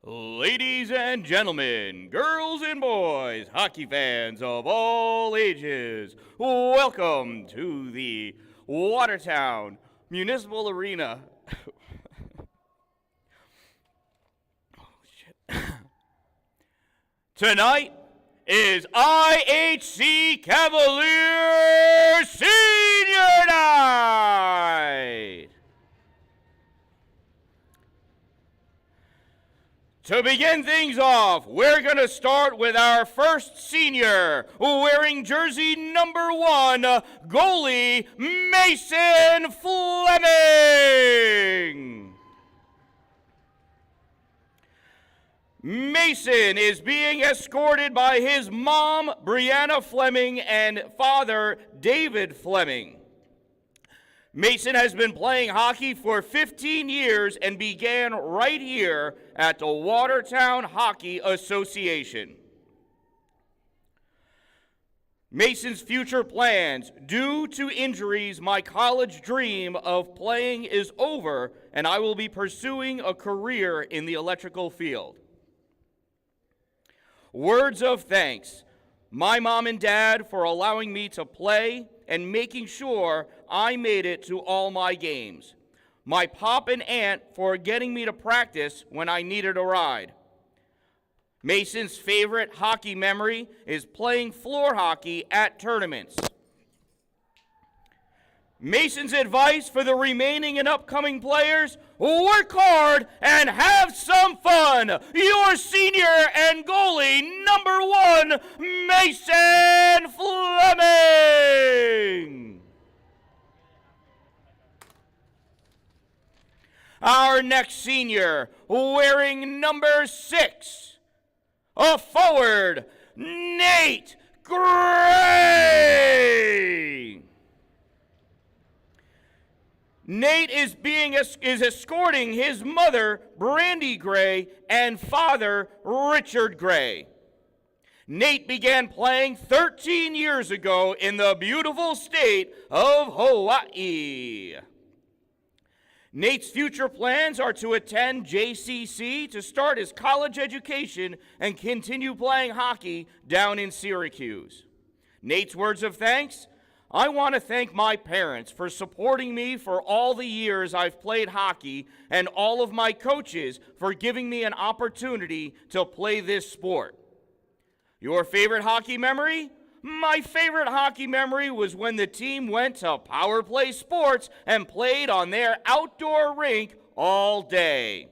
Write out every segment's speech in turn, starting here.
Ladies and gentlemen, girls and boys, hockey fans of all ages, welcome to the Watertown Municipal Arena. Tonight is IHC Cavaliers Senior Night. To begin things off, we're going to start with our first senior, wearing jersey number 1, goalie Mason Fleming. Mason is being escorted by his mom, Brianna Fleming, and father, David Fleming. Mason has been playing hockey for 15 years and began right here at the Watertown Hockey Association. Mason's future plans: due to injuries, my college dream of playing is over, and I will be pursuing a career in the electrical field. Words of thanks: my mom and dad for allowing me to play and making sure I made it to all my games. My pop and aunt for getting me to practice when I needed a ride. Mason's favorite hockey memory is playing floor hockey at tournaments. Mason's advice for the remaining and upcoming players: work hard and have some fun. Your senior and goalie number 1, Mason Fleming. Our next senior, wearing number 6, a forward, Nate Gray. Nate is escorting his mother, Brandy Gray, and father, Richard Gray. Nate began playing 13 years ago in the beautiful state of Hawaii. Nate's future plans are to attend JCC to start his college education and continue playing hockey down in Syracuse. Nate's words of thanks: I want to thank my parents for supporting me for all the years I've played hockey, and all of my coaches for giving me an opportunity to play this sport. Your favorite hockey memory? My favorite hockey memory was when the team went to Power Play Sports and played on their outdoor rink all day.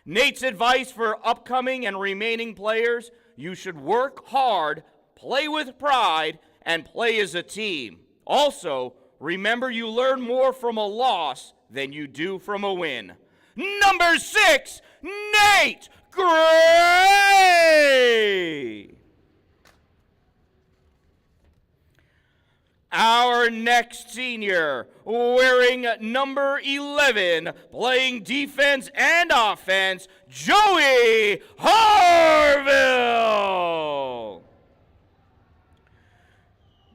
Nate's advice for upcoming and remaining players: you should work hard, play with pride, and play as a team. Also, remember you learn more from a loss than you do from a win. Number 6, Nate Gray. Our next senior, wearing number 11, playing defense and offense, Joey Harville.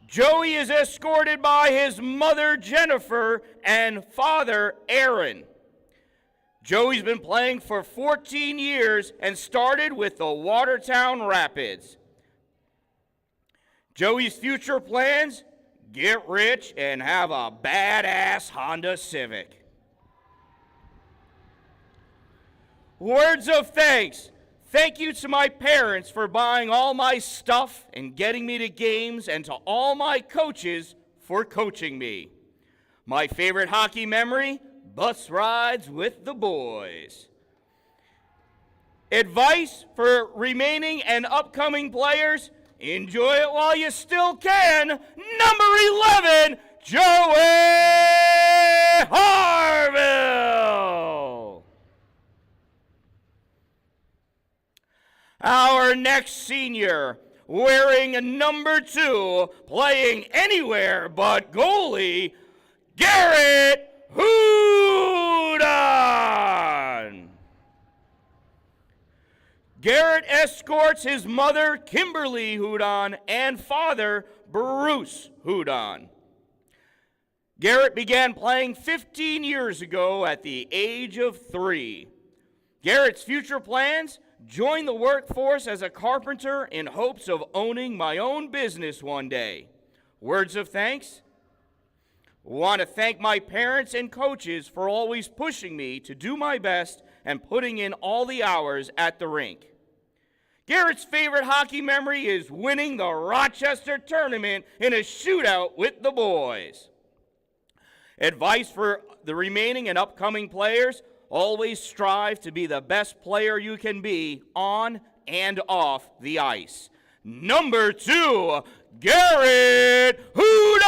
Joey is escorted by his mother, Jennifer, and father, Aaron. Joey's been playing for 14 years and started with the Watertown Rapids. Joey's future plans: get rich and have a badass Honda Civic. Words of thanks: thank you to my parents for buying all my stuff and getting me to games, and to all my coaches for coaching me. My favorite hockey memory: bus rides with the boys. Advice for remaining and upcoming players: enjoy it while you still can. Number 11, Joey Harville. Our next senior, wearing number 2, playing anywhere but goalie, Garrett Hood. Garrett escorts his mother, Kimberly Houdon, and father, Bruce Houdon. Garrett began playing 15 years ago at the age of 3. Garrett's future plans: join the workforce as a carpenter in hopes of owning my own business one day. Words of thanks: want to thank my parents and coaches for always pushing me to do my best and putting in all the hours at the rink. Garrett's favorite hockey memory is winning the Rochester tournament in a shootout with the boys. Advice for the remaining and upcoming players: always strive to be the best player you can be on and off the ice. Number 2, Garrett Hood.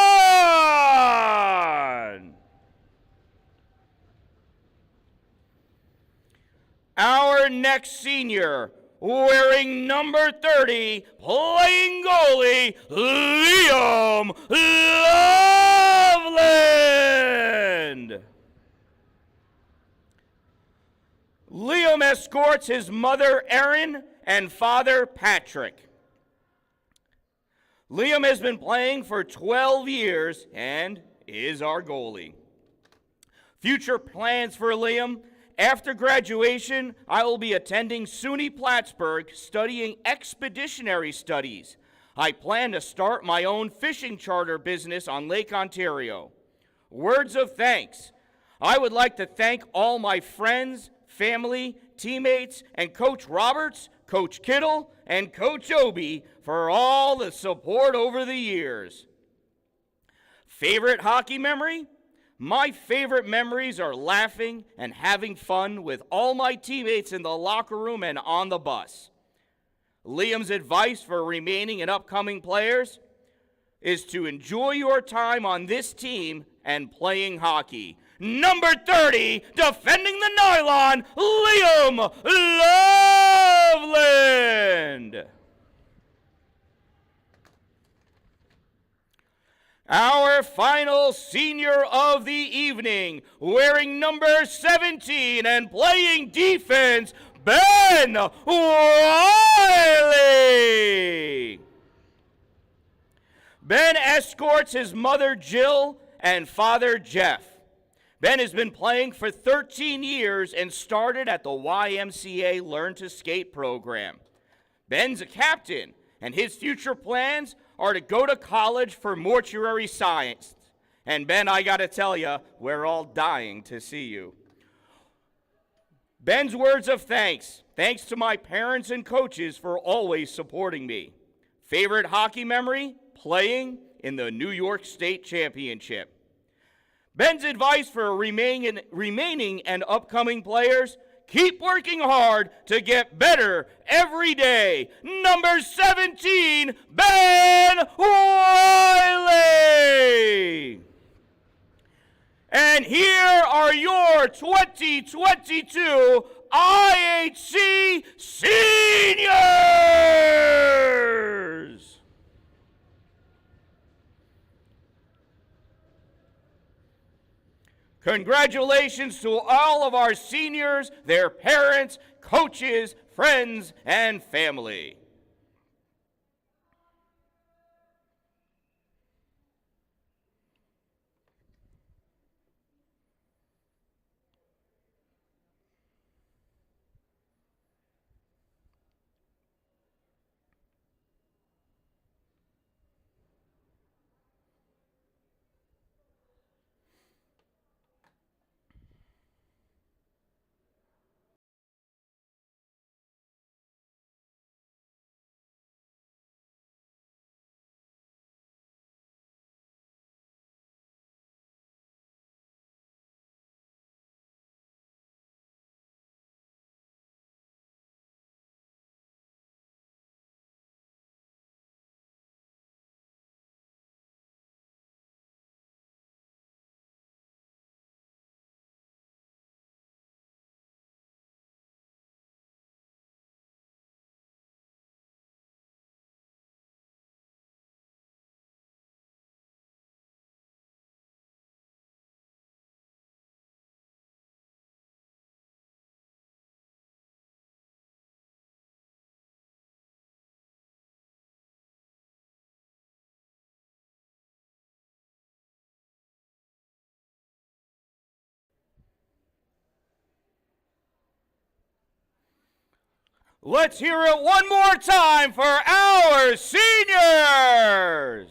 Our next senior, wearing number 30, playing goalie, Liam Loveland. Liam escorts his mother, Erin, and father, Patrick. Liam has been playing for 12 years and is our goalie. Future plans for Liam: after graduation, I will be attending SUNY Plattsburgh studying expeditionary studies. I plan to start my own fishing charter business on Lake Ontario. Words of thanks: I would like to thank all my friends, family, teammates, and Coach Roberts, Coach Kittle, and Coach Obi for all the support over the years. Favorite hockey memory? My favorite memories are laughing and having fun with all my teammates in the locker room and on the bus. Liam's advice for remaining and upcoming players is to enjoy your time on this team and playing hockey. Number 30, defending the nylon, Liam Loveland. Our final senior of the evening, wearing number 17 and playing defense, Ben Wiley. Ben escorts his mother, Jill, and father, Jeff. Ben has been playing for 13 years and started at the YMCA Learn to Skate program. Ben's a captain, and his future plans are to go to college for mortuary science. And Ben, I gotta tell you, we're all dying to see you. Ben's words of thanks: thanks to my parents and coaches for always supporting me. Favorite hockey memory? Playing in the New York State Championship. Ben's advice for remaining and upcoming players: keep working hard to get better every day. Number 17, Ben Wiley. And here are your 2022 IHC Seniors. Congratulations to all of our seniors, their parents, coaches, friends, and family. Let's hear it one more time for our seniors.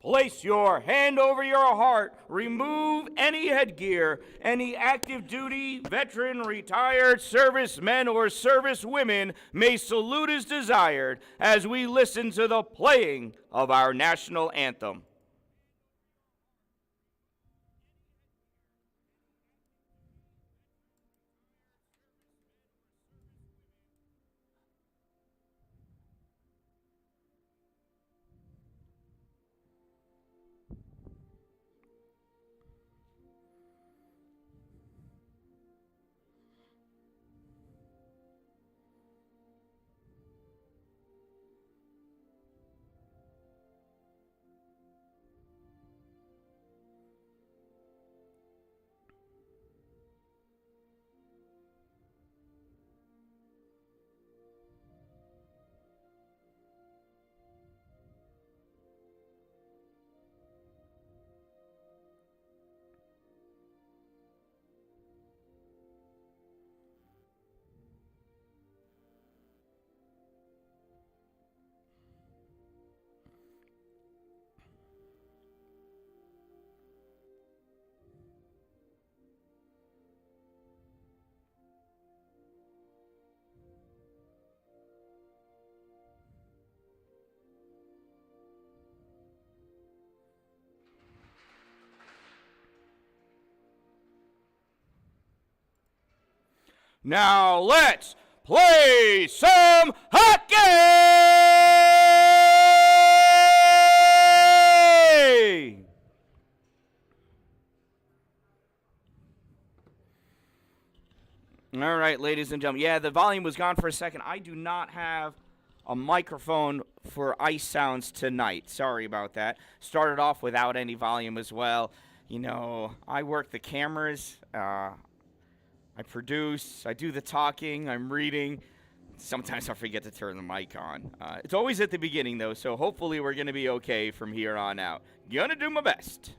Place your hand over your heart. Remove any headgear. Any active duty, veteran, retired servicemen or servicewomen may salute as desired as we listen to the playing of our national anthem. Now let's play some hockey! All right, ladies and gentlemen. Yeah, the volume was gone for a second. I do not have a microphone for ice sounds tonight. Sorry about that. Started off without any volume as well. You know, I work the cameras. I produce, I do the talking, I'm reading. Sometimes I forget to turn the mic on. It's always at the beginning, though, so hopefully we're going to be okay from here on out. Gonna do my best.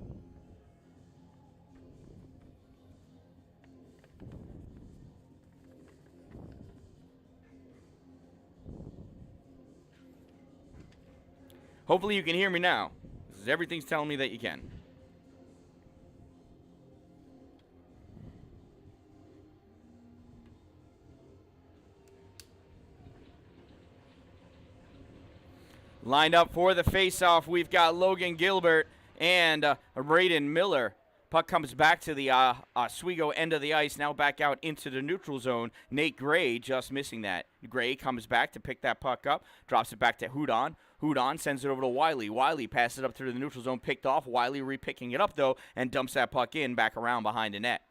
Hopefully you can hear me now, because everything's telling me that you can. Lined up for the face-off, we've got Logan Gilbert and Braden Miller. Puck comes back to the Oswego end of the ice, now back out into the neutral zone. Nate Gray just missing that. Gray comes back to pick that puck up, drops it back to Hood. Hood sends it over to Wiley. Wiley passes it up through the neutral zone, picked off. Wiley repicking it up, though, and dumps that puck in back around behind the net.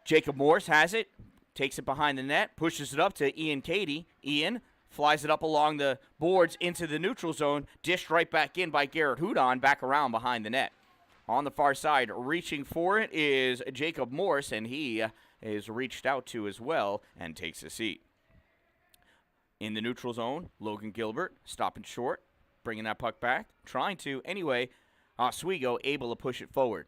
Jacob Morse has it, takes it behind the net, pushes it up to Ian Cady. Ian flies it up along the boards into the neutral zone, dished right back in by Garrett Hood back around behind the net. On the far side, reaching for it is Jacob Morse, and he is reached out to as well and takes a seat. In the neutral zone, Logan Gilbert stopping short, bringing that puck back, trying to, anyway, Oswego able to push it forward.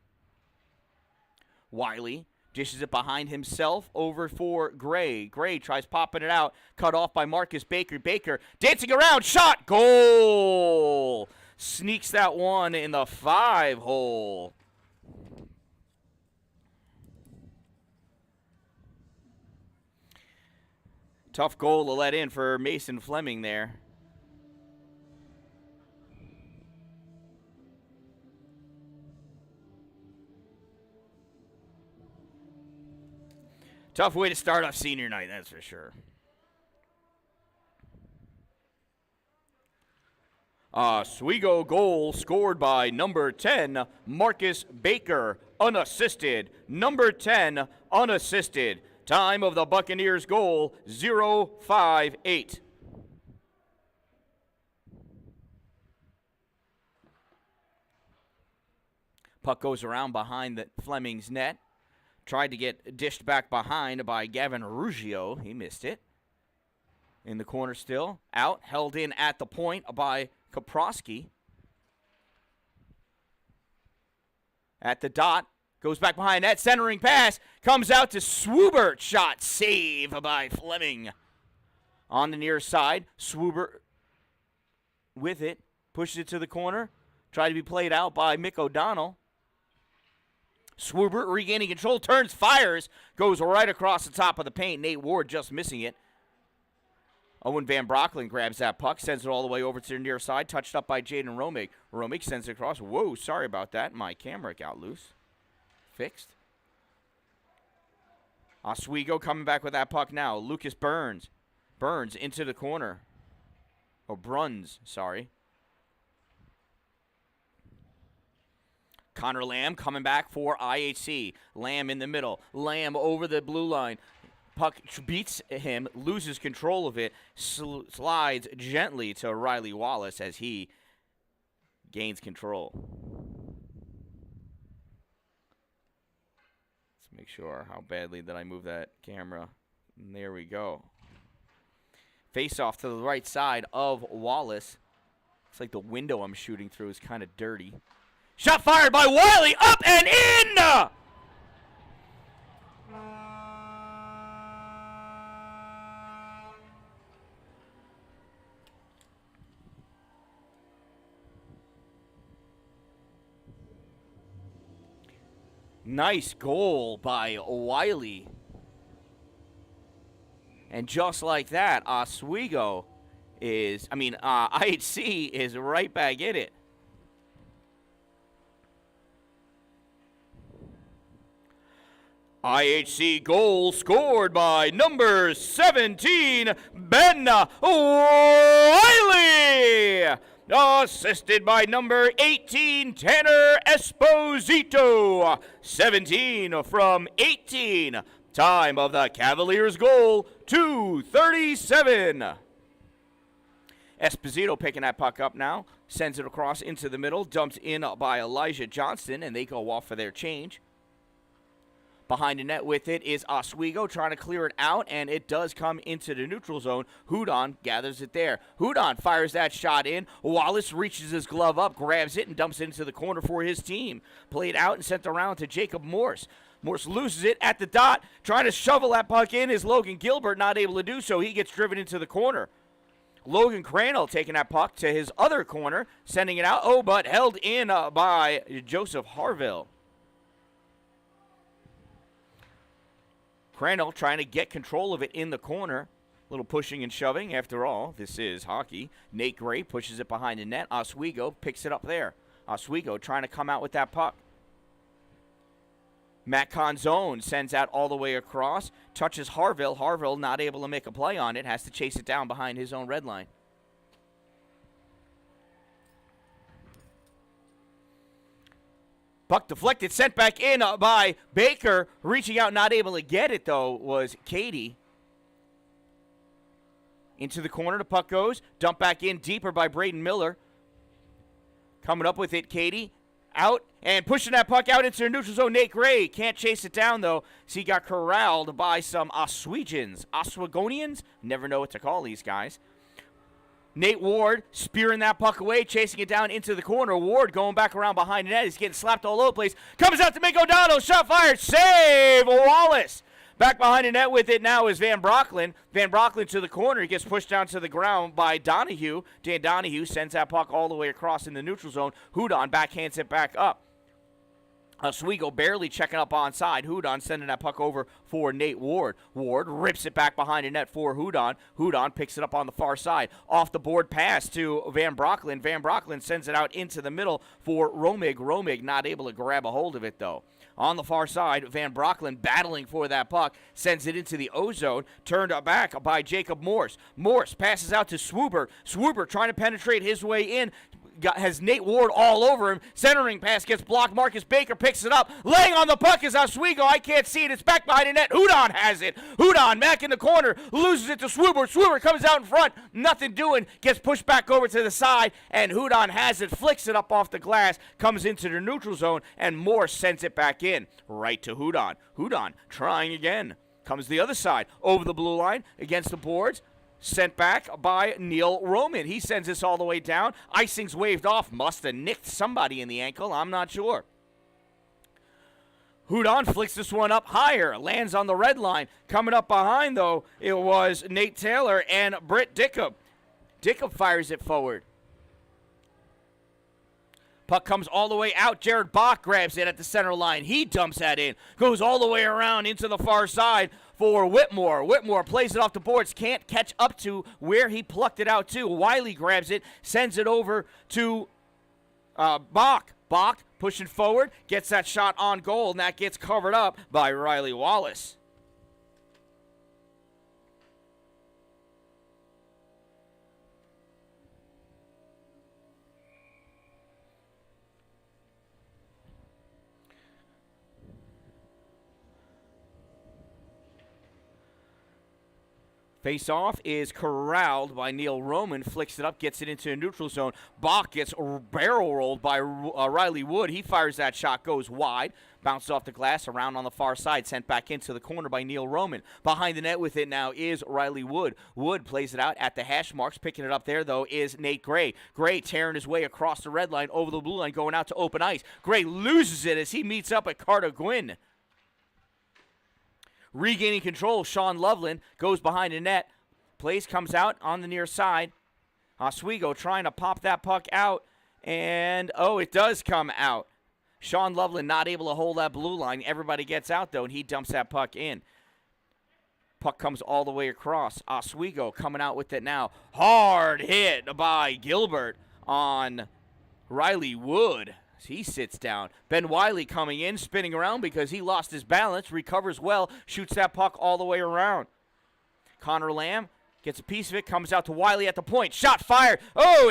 Wiley dishes it behind himself over for Gray. Gray tries popping it out, cut off by Marcus Baker. Baker dancing around, shot, goal! Sneaks that one in the 5-hole. Tough goal to let in for Mason Fleming there. Tough way to start off senior night, that's for sure. Oswego goal scored by number 10, Marcus Baker, unassisted. Number 10, unassisted. Time of the Buccaneers goal, 0-5-8. Puck goes around behind the Fleming's net. Tried to get dished back behind by Gavin Ruggiero. He missed it. In the corner still. Out. Held in at the point by Kaprowski. At the dot. Goes back behind that. Centering pass. Comes out to Swoobert. Shot. Save by Fleming. On the near side. Swoobert with it. Pushes it to the corner. Tried to be played out by Mick O'Donnell. Swoober regaining control, turns, fires, goes right across the top of the paint. Nate Ward just missing it. Owen Van Brocklin grabs that puck, sends it all the way over to the near side, touched up by Jaden Romig. Romig sends it across. Whoa, sorry about that. My camera got loose. Fixed. Oswego coming back with that puck now. Lucas Burns. Burns into the corner. Oh, Bruns, sorry. Connor Lamb coming back for IHC. Lamb in the middle. Lamb over the blue line. Puck beats him, loses control of it, slides gently to Riley Wallace as he gains control. Let's make sure how badly did I move that camera. And there we go. Face off to the right side of Wallace. Looks like the window I'm shooting through is kind of dirty. Shot fired by Wiley, up and in! Nice goal by Wiley. And just like that, IHC is right back in it. IHC goal scored by number 17, Ben Wiley. Assisted by number 18, Tanner Esposito. 17 from 18. Time of the Cavaliers goal, 2:37. Esposito picking that puck up now. Sends it across into the middle. Dumped in by Elijah Johnston, and they go off for their change. Behind the net with it is Oswego trying to clear it out, and it does come into the neutral zone. Hudon gathers it there. Hudon fires that shot in. Wallace reaches his glove up, grabs it, and dumps it into the corner for his team. Played out and sent around to Jacob Morse. Morse loses it at the dot. Trying to shovel that puck in is Logan Gilbert, not able to do so. He gets driven into the corner. Logan Crandall taking that puck to his other corner, sending it out. Oh, but held in by Joseph Harville. Crandall trying to get control of it in the corner. A little pushing and shoving. After all, this is hockey. Nate Gray pushes it behind the net. Oswego picks it up there. Oswego trying to come out with that puck. Matt Conzone sends out all the way across. Touches Harville. Harville not able to make a play on it. Has to chase it down behind his own red line. Puck deflected, sent back in by Baker. Reaching out, not able to get it, though, was Katie. Into the corner, the puck goes. Dumped back in deeper by Braden Miller. Coming up with it, Katie. Out, and pushing that puck out into the neutral zone. Nate Gray can't chase it down, though, so he got corralled by some Oswegonians. Never know what to call these guys. Nate Ward spearing that puck away, chasing it down into the corner. Ward going back around behind the net. He's getting slapped all over the place. Comes out to Mick O'Donnell. Shot fired. Save Wallace. Back behind the net with it now is Van Brocklin. Van Brocklin to the corner. He gets pushed down to the ground by Donahue. Dan Donahue sends that puck all the way across in the neutral zone. Hudon backhands it back up. Oswego barely checking up onside. Hudon sending that puck over for Nate Ward. Ward rips it back behind the net for Hudon. Hudon picks it up on the far side. Off the board pass to Van Brocklin. Van Brocklin sends it out into the middle for Romig. Romig not able to grab a hold of it, though. On the far side, Van Brocklin battling for that puck. Sends it into the O-zone. Turned back by Jacob Morse. Morse passes out to Swoober. Swoober trying to penetrate his way in. Has Nate Ward all over him. Centering pass gets blocked. Marcus Baker picks it up. Laying on the puck is Oswego. I can't see it. It's back behind the net. Hudon has it. Hudon back in the corner. Loses it to Swoober. Swoober comes out in front. Nothing doing. Gets pushed back over to the side. And Hudon has it. Flicks it up off the glass. Comes into the neutral zone. And Morse sends it back in. Right to Hudon. Hudon trying again. Comes the other side. Over the blue line. Against the boards. Sent back by Neil Roman. He sends this all the way down. Icing's waved off. Must have nicked somebody in the ankle. I'm not sure. Hudon flicks this one up higher. Lands on the red line. Coming up behind, though, it was Nate Taylor and Britt Dickup. Dickup fires it forward. Puck comes all the way out. Jared Bach grabs it at the center line. He dumps that in. Goes all the way around into the far side for Whitmore. Whitmore plays it off the boards. Can't catch up to where he plucked it out to. Wiley grabs it. Sends it over to Bach. Bach pushing forward. Gets that shot on goal. And that gets covered up by Riley Wallace. Face-off is corralled by Neil Roman, flicks it up, gets it into a neutral zone. Bach gets barrel-rolled by Riley Wood. He fires that shot, goes wide, bounced off the glass, around on the far side, sent back into the corner by Neil Roman. Behind the net with it now is Riley Wood. Wood plays it out at the hash marks. Picking it up there, though, is Nate Gray. Gray tearing his way across the red line, over the blue line, going out to open ice. Gray loses it as he meets up at Carter Gwynn. Regaining control, Sean Loveland goes behind the net. Plays comes out on the near side. Oswego trying to pop that puck out. And, it does come out. Sean Loveland not able to hold that blue line. Everybody gets out, though, and he dumps that puck in. Puck comes all the way across. Oswego coming out with it now. Hard hit by Gilbert on Riley Wood. He sits down. Ben Wiley coming in, spinning around because he lost his balance, recovers well, shoots that puck all the way around. Connor Lamb gets a piece of it, comes out to Wiley at the point. Shot fired.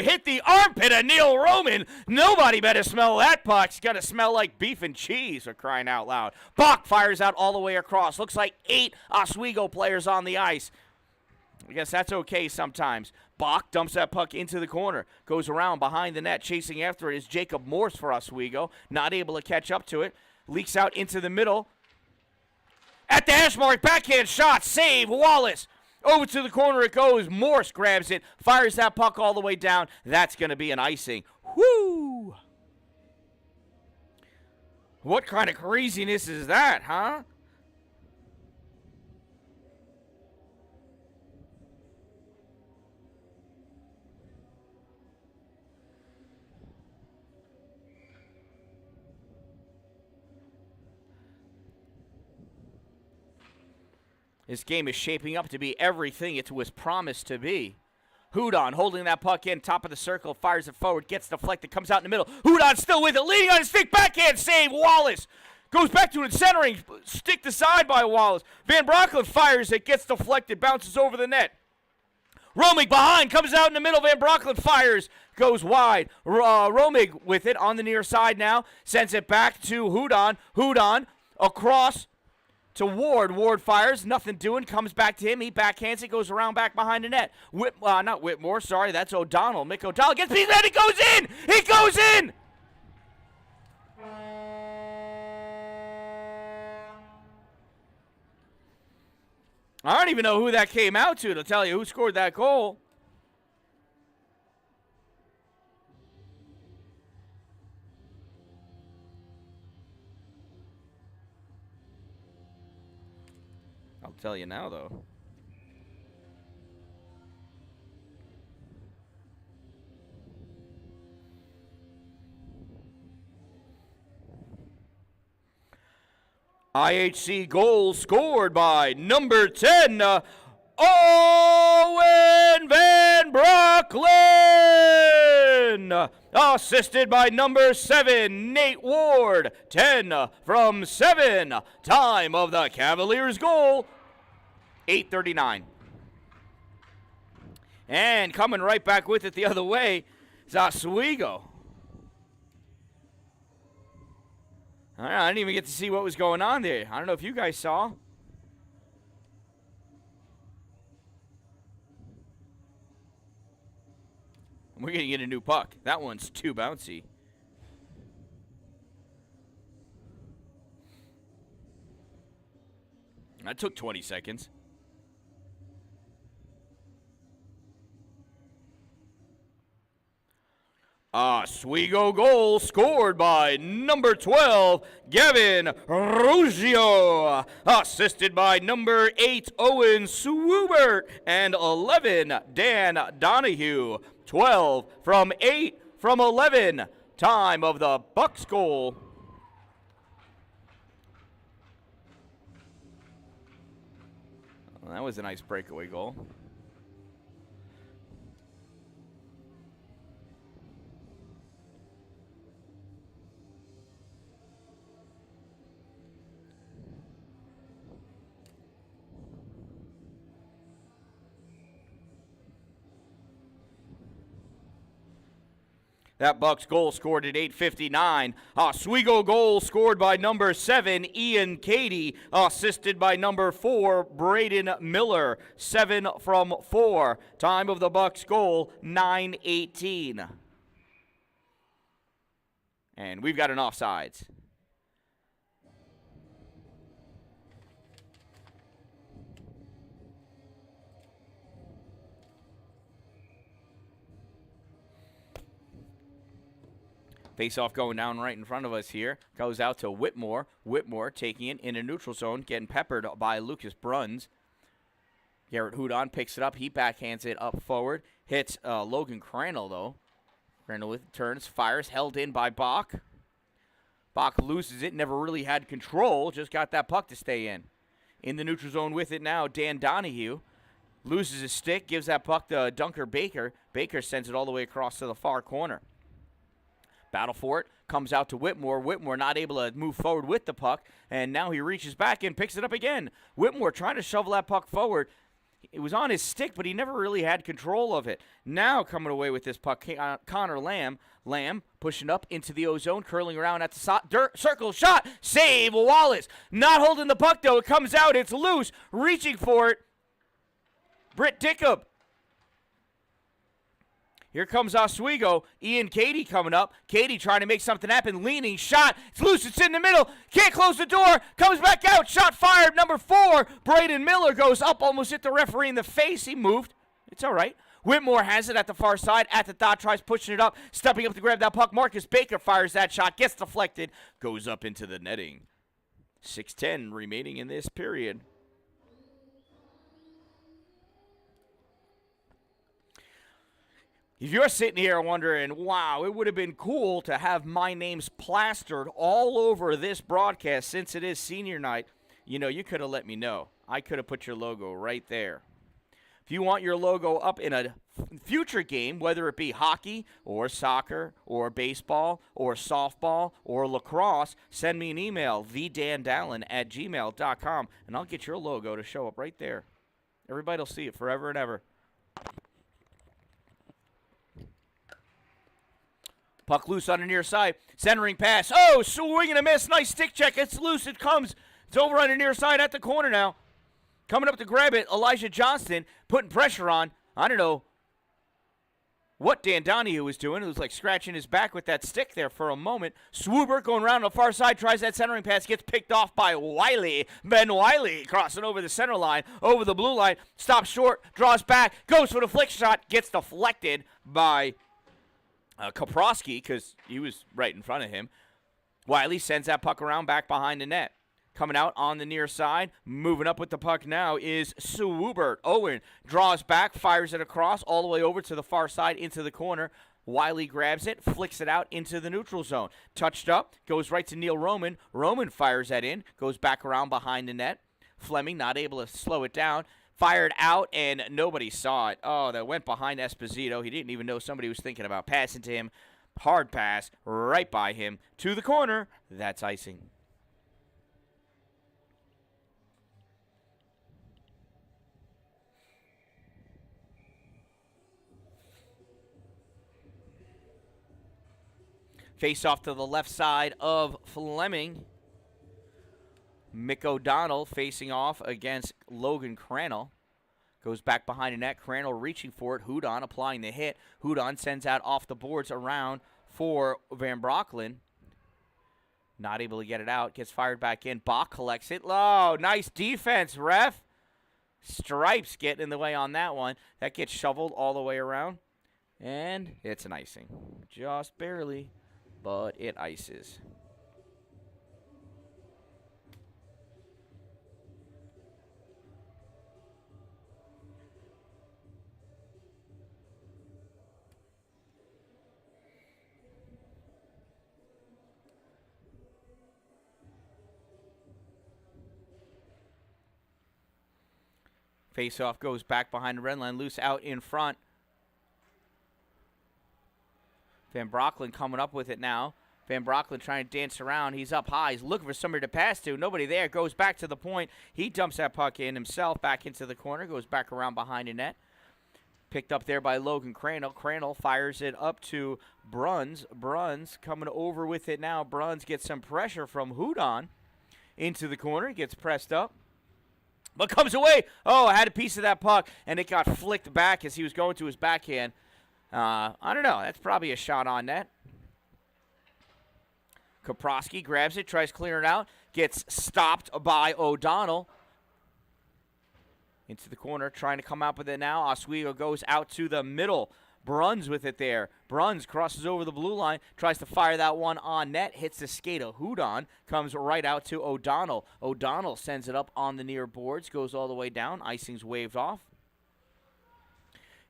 Hit the armpit of Neil Roman. Nobody better smell that puck. It's got to smell like beef and cheese, for crying out loud. Bach fires out all the way across. Looks like 8 Oswego players on the ice. I guess that's okay sometimes. Bach dumps that puck into the corner. Goes around behind the net. Chasing after it is Jacob Morse for Oswego. Not able to catch up to it. Leaks out into the middle. At the hash mark. Backhand shot. Save. Wallace. Over to the corner it goes. Morse grabs it. Fires that puck all the way down. That's going to be an icing. Whoo! What kind of craziness is that, huh? This game is shaping up to be everything it was promised to be. Hudon holding that puck in, top of the circle, fires it forward, gets deflected, comes out in the middle. Hudon still with it, leading on his stick, backhand save. Wallace goes back to it, centering, stick to side by Wallace. Van Broncklin fires it, gets deflected, bounces over the net. Romig behind, comes out in the middle. Van Broncklin fires, goes wide. Romig with it on the near side now, sends it back to Hudon. Hudon across to Ward. Ward fires, nothing doing, comes back to him. He backhands it, goes around back behind the net. Not Whitmore, sorry, that's O'Donnell. Mick O'Donnell gets beat, and it goes in! It goes in! I don't even know who that came out to tell you who scored that goal. I'll tell you now, though. IHC goal scored by number 10, Owen Van Broncklin. Assisted by number 7, Nate Ward. 10 from 7. Time of the Cavaliers goal, 8:39. And coming right back with it the other way is Oswego. I didn't even get to see what was going on there. I don't know if you guys saw. We're going to get a new puck. That one's too bouncy. That took 20 seconds. Oswego goal scored by number 12, Gavin Ruggiero. Assisted by number 8, Owen Swubert. And 11, Dan Donahue. 12 from 8 from 11. Time of the Bucks goal. Well, that was a nice breakaway goal. That Bucks goal scored at 8:59. Oswego goal scored by number 7, Ian Cady, assisted by number 4, Braden Miller. 7 from 4. Time of the Bucks goal, 9:18. And we've got an offsides. Face-off going down right in front of us here. Goes out to Whitmore. Whitmore taking it in a neutral zone, getting peppered by Lucas Bruns. Garrett Hood on, picks it up. He backhands it up forward. Hits Logan Crandall, though. Crandall with turns, fires, held in by Bach. Bach loses it, never really had control, just got that puck to stay in. In the neutral zone with it now, Dan Donahue. Loses his stick, gives that puck to Dunker Baker. Baker sends it all the way across to the far corner. Battle for it, comes out to Whitmore. Whitmore not able to move forward with the puck, and now he reaches back and picks it up again. Whitmore trying to shovel that puck forward. It was on his stick, but he never really had control of it. Now coming away with this puck, Connor Lamb. Lamb pushing up into the ozone, curling around at the circle shot. Save Wallace. Not holding the puck, though. It comes out. It's loose. Reaching for it. Britt Dickup. Here comes Oswego. Ian Cady coming up. Cady trying to make something happen. Leaning. Shot. It's loose. It's in the middle. Can't close the door. Comes back out. Shot fired. Number 4. Braden Miller goes up. Almost hit the referee in the face. He moved. It's all right. Whitmore has it at the far side. At the dot. Tries pushing it up. Stepping up to grab that puck. Marcus Baker fires that shot. Gets deflected. Goes up into the netting. 6:10 remaining in this period. If you're sitting here wondering, wow, it would have been cool to have my names plastered all over this broadcast since it is senior night, you know, you could have let me know. I could have put your logo right there. If you want your logo up in a future game, whether it be hockey or soccer or baseball or softball or lacrosse, send me an email, thedandallen@gmail.com, and I'll get your logo to show up right there. Everybody will see it forever and ever. Puck loose on the near side. Centering pass. Oh, swing and a miss. Nice stick check. It's loose. It comes. It's over on the near side at the corner now. Coming up to grab it, Elijah Johnston putting pressure on. I don't know what Dan Donahue was doing. It was like scratching his back with that stick there for a moment. Swoober going around on the far side. Tries that centering pass. Gets picked off by Wiley. Ben Wiley crossing over the center line. Over the blue line. Stops short. Draws back. Goes for the flick shot. Gets deflected by Kaprowski, because he was right in front of him. Wiley sends that puck around back behind the net. Coming out on the near side, moving up with the puck now is Swubert. Owen draws back, fires it across all the way over to the far side into the corner. Wiley grabs it, flicks it out into the neutral zone. Touched up, goes right to Neil Roman. Roman fires that in, goes back around behind the net. Fleming not able to slow it down. Fired out, and nobody saw it. Oh, that went behind Esposito. He didn't even know somebody was thinking about passing to him. Hard pass right by him to the corner. That's icing. Face off to the left side of Fleming. Mick O'Donnell facing off against Logan Crandall. Goes back behind the net. Crandall reaching for it. Houdon applying the hit. Houdon sends out off the boards around for Van Brocklin. Not able to get it out. Gets fired back in. Bach collects it. Oh, nice defense, ref. Stripes getting in the way on that one. That gets shoveled all the way around. And it's an icing. Just barely, but it ices. Face-off goes back behind the red line, loose out in front. Van Brocklin coming up with it now. Van Brocklin trying to dance around. He's up high. He's looking for somebody to pass to. Nobody there. Goes back to the point. He dumps that puck in himself back into the corner. Goes back around behind the net. Picked up there by Logan Crandall. Crandall fires it up to Bruns. Bruns coming over with it now. Bruns gets some pressure from Hood into the corner. Gets pressed up. But comes away. Oh, I had a piece of that puck, and it got flicked back as he was going to his backhand. I don't know. That's probably a shot on net. Kaprowski grabs it, tries clearing it out, gets stopped by O'Donnell. Into the corner, trying to come out with it now. Oswego goes out to the middle. Bruns with it there. Bruns crosses over the blue line, tries to fire that one on net, hits the skate of Houdon, comes right out to O'Donnell. O'Donnell sends it up on the near boards, goes all the way down. Icing's waved off.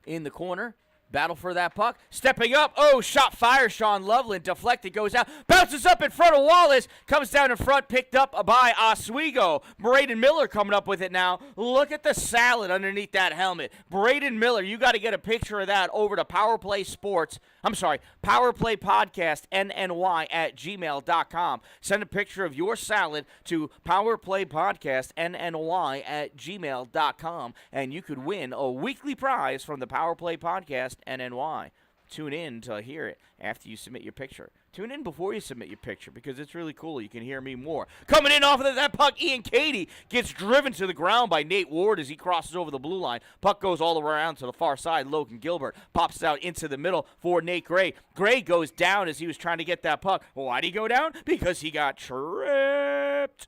In the corner. Battle for that puck. Stepping up. Oh, shot fire. Sean Loveland deflected. Goes out. Bounces up in front of Wallace. Comes down in front. Picked up by Oswego. Braden Miller coming up with it now. Look at the salad underneath that helmet. Braden Miller, you got to get a picture of that over to Powerplay Podcast, NNY@gmail.com. Send a picture of your salad to Powerplay Podcast, NNY@gmail.com, and you could win a weekly prize from the Powerplay Podcast, NNY. Tune in to hear it after you submit your picture. Tune in before you submit your picture because it's really cool. You can hear me more. Coming in off of that puck, Ian Cady gets driven to the ground by Nate Ward as he crosses over the blue line. Puck goes all around to the far side. Logan Gilbert pops it out into the middle for Nate Gray. Gray goes down as he was trying to get that puck. Why did he go down? Because he got tripped.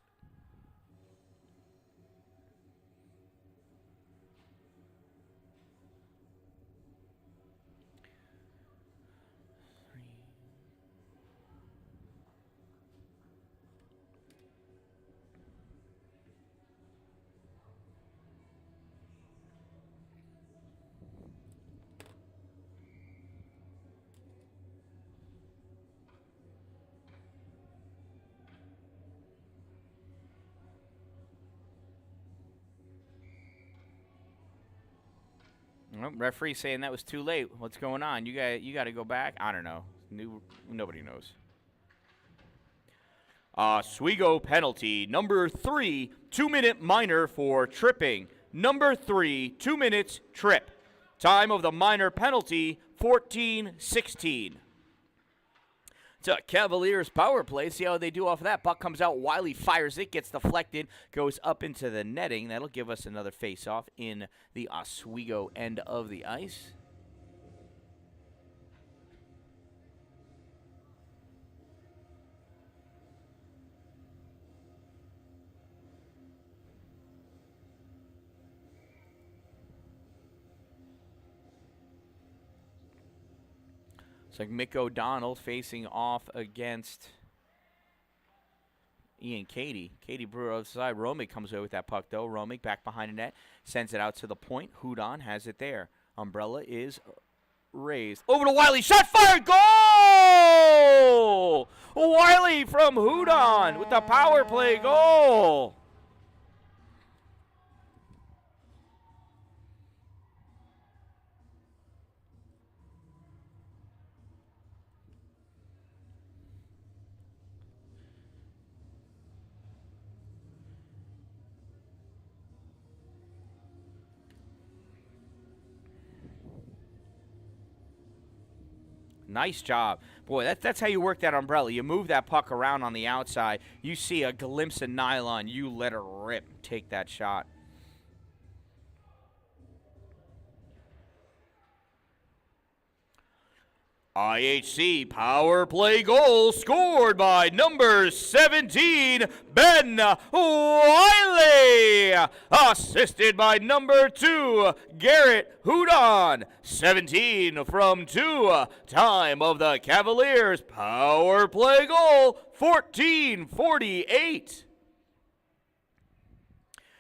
Well, referee saying that was too late. What's going on? You got to go back? I don't know. Nobody knows. Oswego penalty. Number 3, 2-minute minor for tripping. Number 3, 2 minutes, trip. Time of the minor penalty, 14:16. It's a Cavaliers power play. See how they do off of that. Puck comes out. Wiley fires it. Gets deflected. Goes up into the netting. That'll give us another face-off in the Oswego end of the ice. It's like Mick O'Donnell facing off against Ian Cady. Cady Brewer outside. Romick comes away with that puck, though. Romick back behind the net. Sends it out to the point. Houdon has it there. Umbrella is raised. Over to Wiley. Shot fired. Goal! Wiley from Houdon with the power play goal. Nice job. Boy, that's how you work that umbrella. You move that puck around on the outside. You see a glimpse of nylon. You let her rip. Take that shot. IHC power play goal scored by number 17, Ben Wiley. Assisted by number 2, Garrett Hood. 17 from 2. Time of the Cavaliers power play goal, 14:48.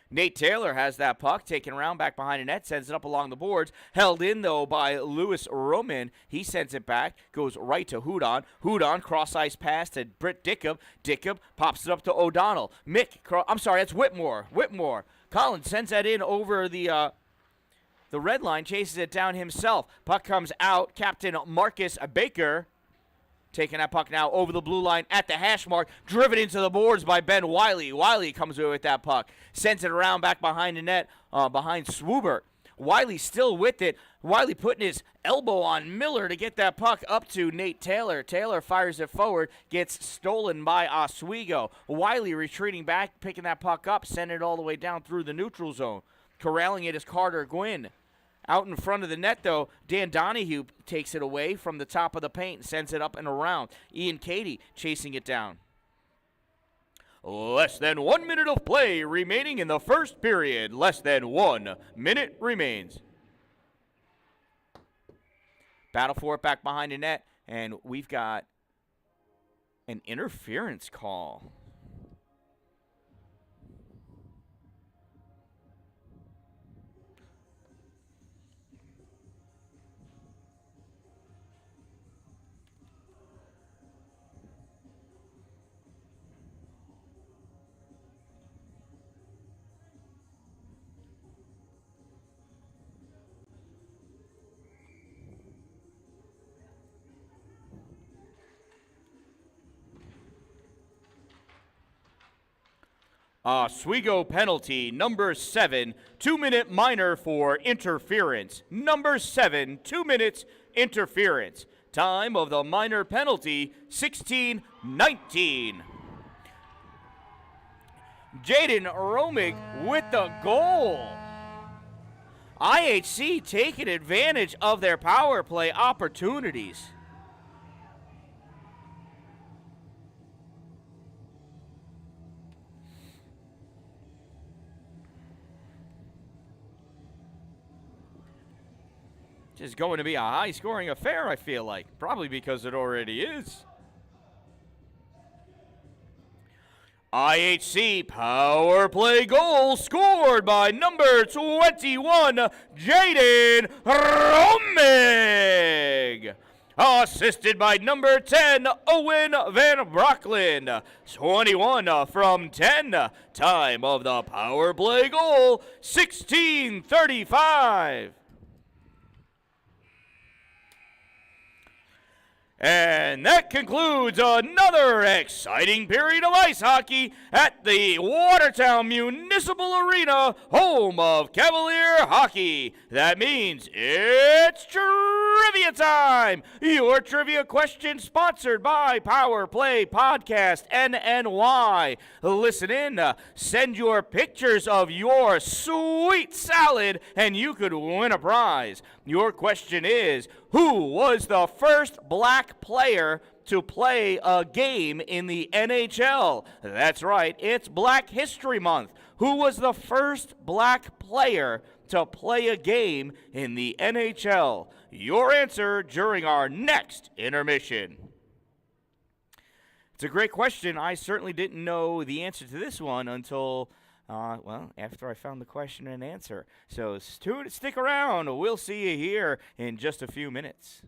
Nate Taylor has that puck, taken around back behind the net, sends it up along the boards. Held in, though, by Lewis Roman. He sends it back, goes right to Houdon. Houdon, cross-ice pass to Britt Dickup. Dickup pops it up to O'Donnell. That's Whitmore. Whitmore. Collins sends that in over the red line, chases it down himself. Puck comes out. Captain Marcus Baker taking that puck now over the blue line at the hash mark. Driven into the boards by Ben Wiley. Wiley comes away with that puck. Sends it around back behind the net, behind Swoober. Wiley still with it. Wiley putting his elbow on Miller to get that puck up to Nate Taylor. Taylor fires it forward, gets stolen by Oswego. Wiley retreating back, picking that puck up, sending it all the way down through the neutral zone. Corralling it is Carter Gwynn. Out in front of the net, though, Dan Donahue takes it away from the top of the paint and sends it up and around. Ian Cady chasing it down. Less than 1 minute of play remaining in the first period. Less than 1 minute remains. Battle for it back behind the net, and we've got an interference call. Oswego penalty, number 7, 2-minute minor for interference. Number 7, 2 minutes interference. Time of the minor penalty, 16:19. Jaden Romig with the goal. IHC taking advantage of their power play opportunities. It's going to be a high-scoring affair, I feel like. Probably because it already is. IHC power play goal scored by number 21, Jaden Romig. Assisted by number 10, Owen Van Brocklin. 21 from 10. Time of the power play goal, 16:35. And that concludes another exciting period of ice hockey at the Watertown Municipal Arena, home of Cavalier hockey. That means it's trivia time. Your trivia question sponsored by Power Play Podcast NNY. Listen in, send your pictures of your sweet salad, and you could win a prize. Your question is, who was the first black player to play a game in the NHL? That's right, it's Black History Month. Who was the first black player to play a game in the NHL? Your answer during our next intermission. It's a great question. I certainly didn't know the answer to this one until after I found the question and answer. So stick around. We'll see you here in just a few minutes.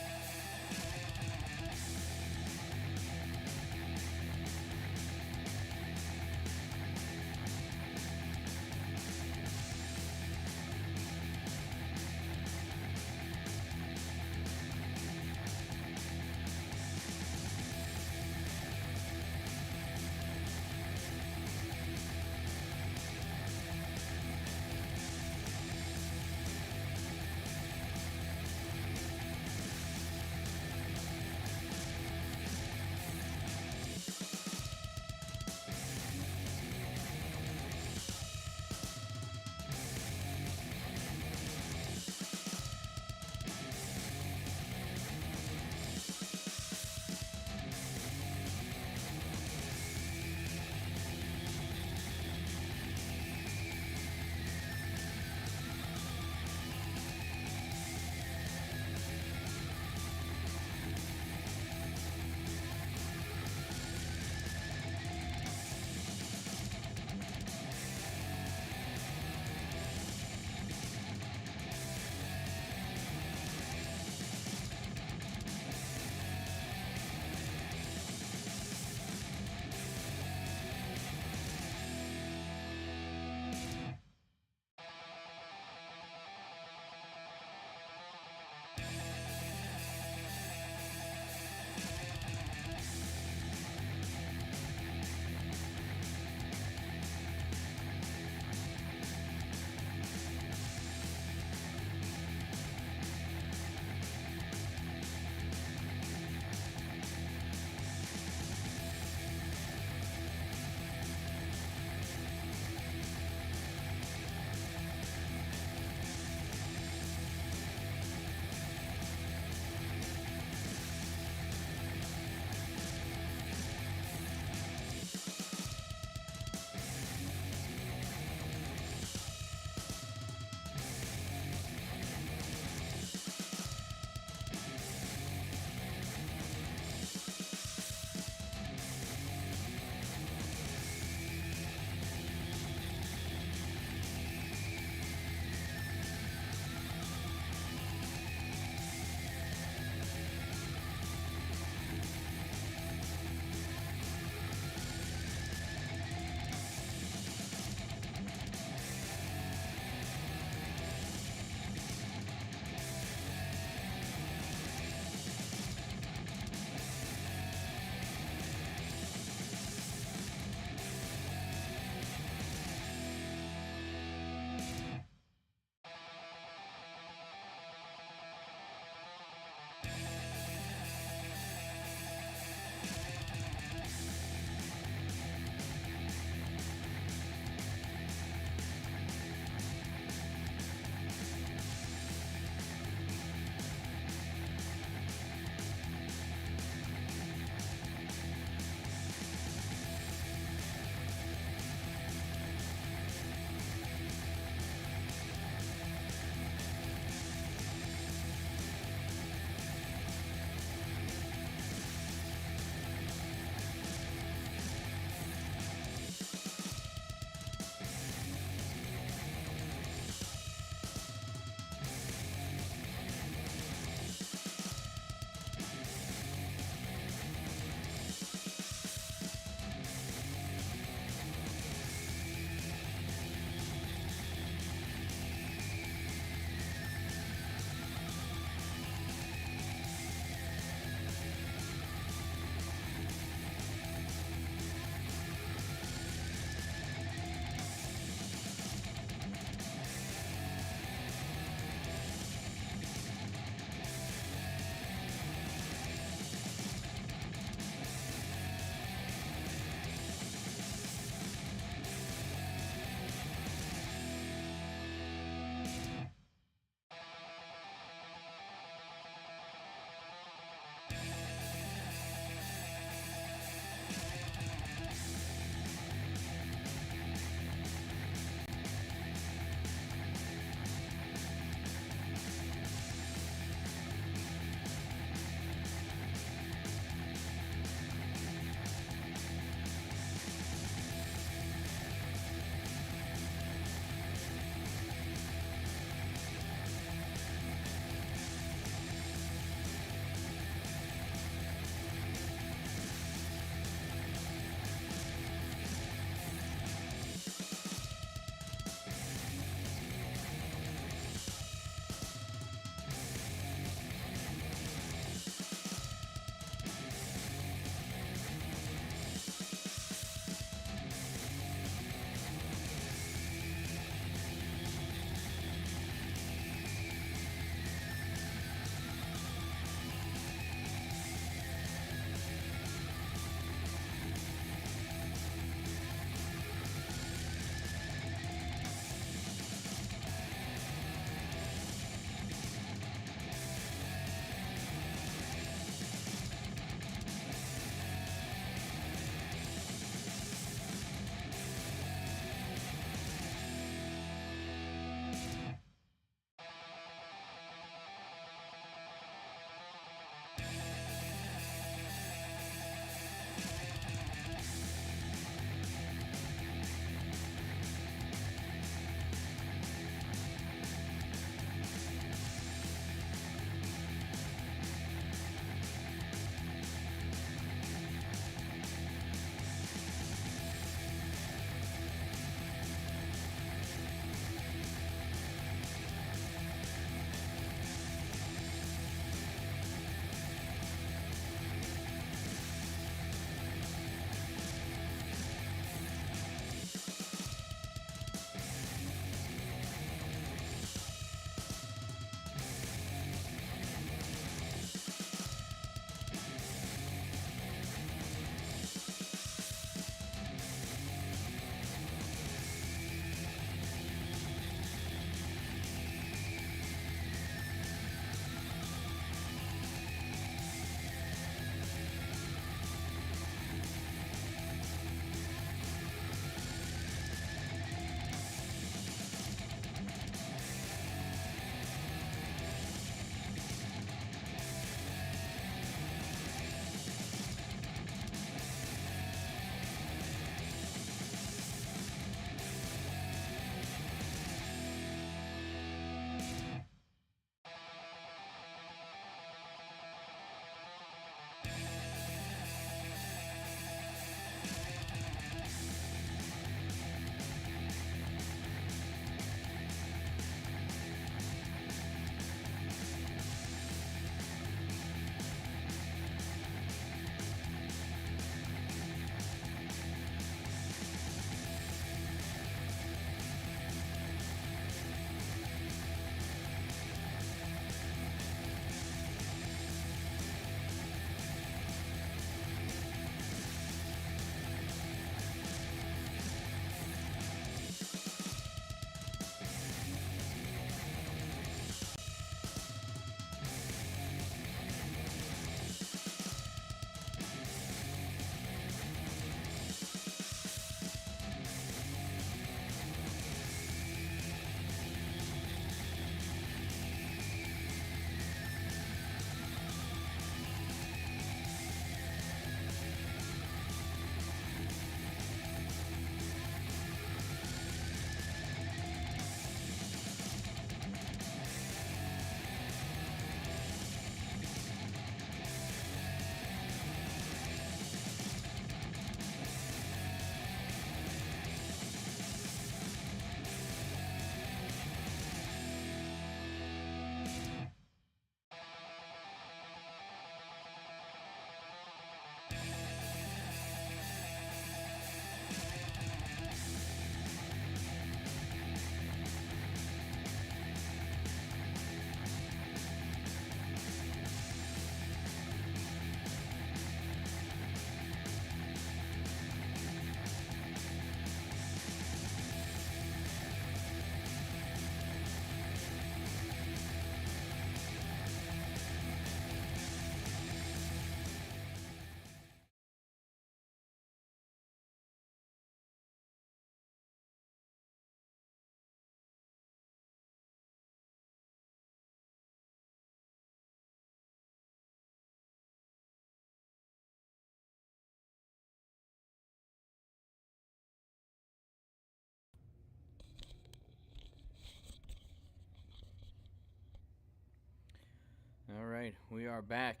right, we are back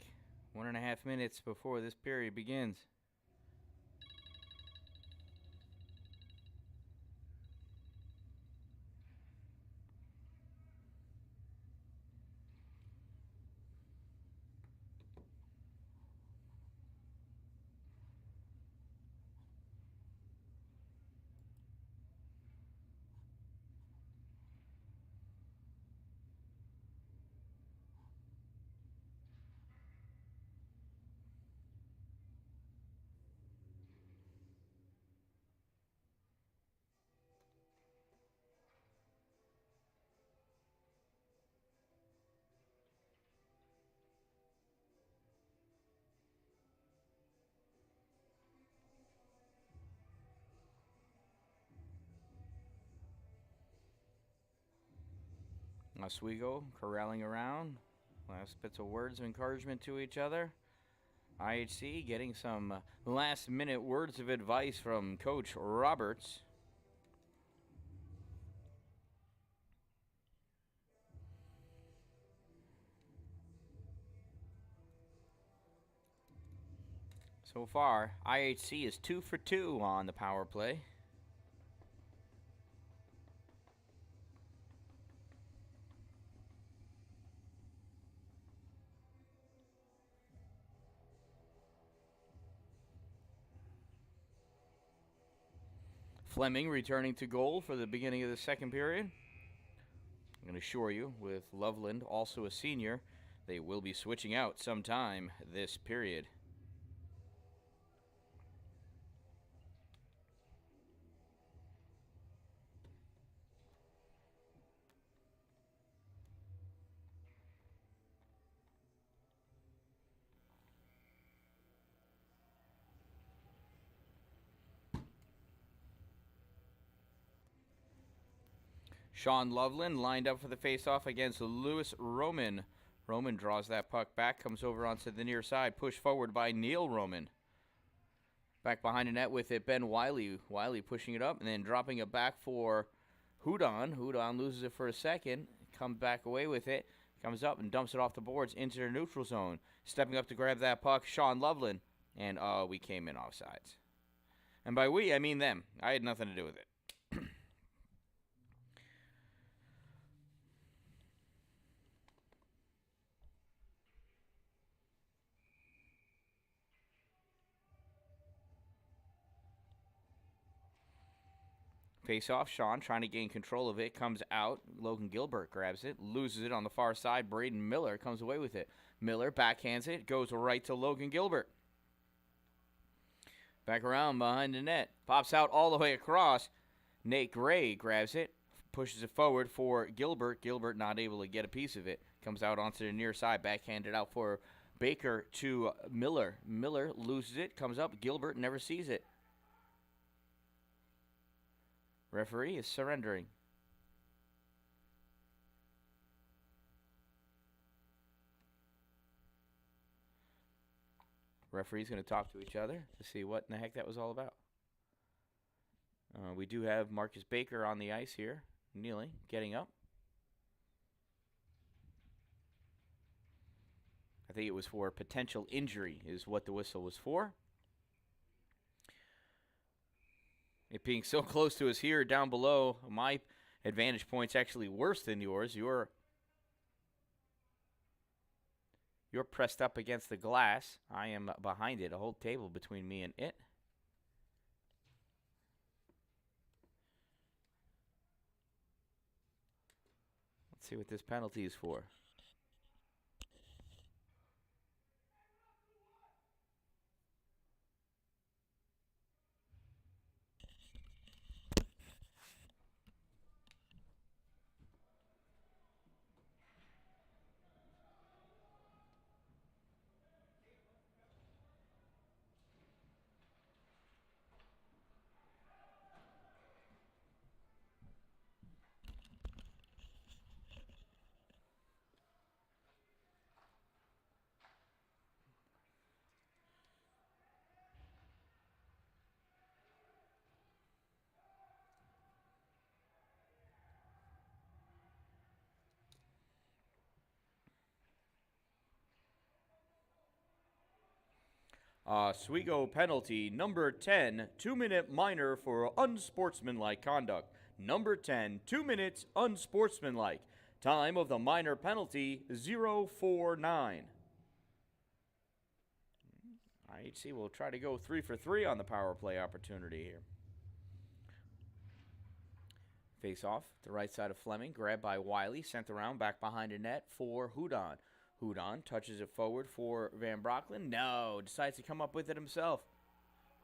1.5 minutes before this period begins. Oswego corralling around. Last bits of words of encouragement to each other. IHC getting some last-minute words of advice from Coach Roberts. So far, IHC is 2 for 2 on the power play. Fleming returning to goal for the beginning of the second period. I can assure you, with Loveland, also a senior, they will be switching out sometime this period. Sean Loveland lined up for the faceoff against Lewis Roman. Roman draws that puck back, comes over onto the near side, pushed forward by Neil Roman. Back behind the net with it, Ben Wiley. Wiley pushing it up and then dropping it back for Houdon. Houdon loses it for a second, comes back away with it, comes up and dumps it off the boards into the neutral zone. Stepping up to grab that puck, Sean Loveland. And we came in offsides. And by we, I mean them. I had nothing to do with it. Face-off, Sean trying to gain control of it, comes out. Logan Gilbert grabs it, loses it on the far side. Braden Miller comes away with it. Miller backhands it, goes right to Logan Gilbert. Back around behind the net, pops out all the way across. Nate Gray grabs it, pushes it forward for Gilbert. Gilbert not able to get a piece of it. Comes out onto the near side, backhanded out for Baker to Miller. Miller loses it, comes up. Gilbert never sees it. Referee is surrendering. Referee's going to talk to each other to see what in the heck that was all about. We do have Marcus Baker on the ice here, kneeling, getting up. I think it was for potential injury is what the whistle was for. It being so close to us here, down below, my advantage point's actually worse than yours. You're pressed up against the glass. I am behind it, a whole table between me and it. Let's see what this penalty is for. Oswego penalty number 10, 2-minute minor for unsportsmanlike conduct. Number 10, 2 minutes unsportsmanlike. Time of the minor penalty, 0:49. IHC will try to go 3 for 3 on the power play opportunity here. Face off, the right side of Fleming, grabbed by Wiley, sent around, back behind the net for Houdon. Houdon touches it forward for Van Brocklen. No, decides to come up with it himself.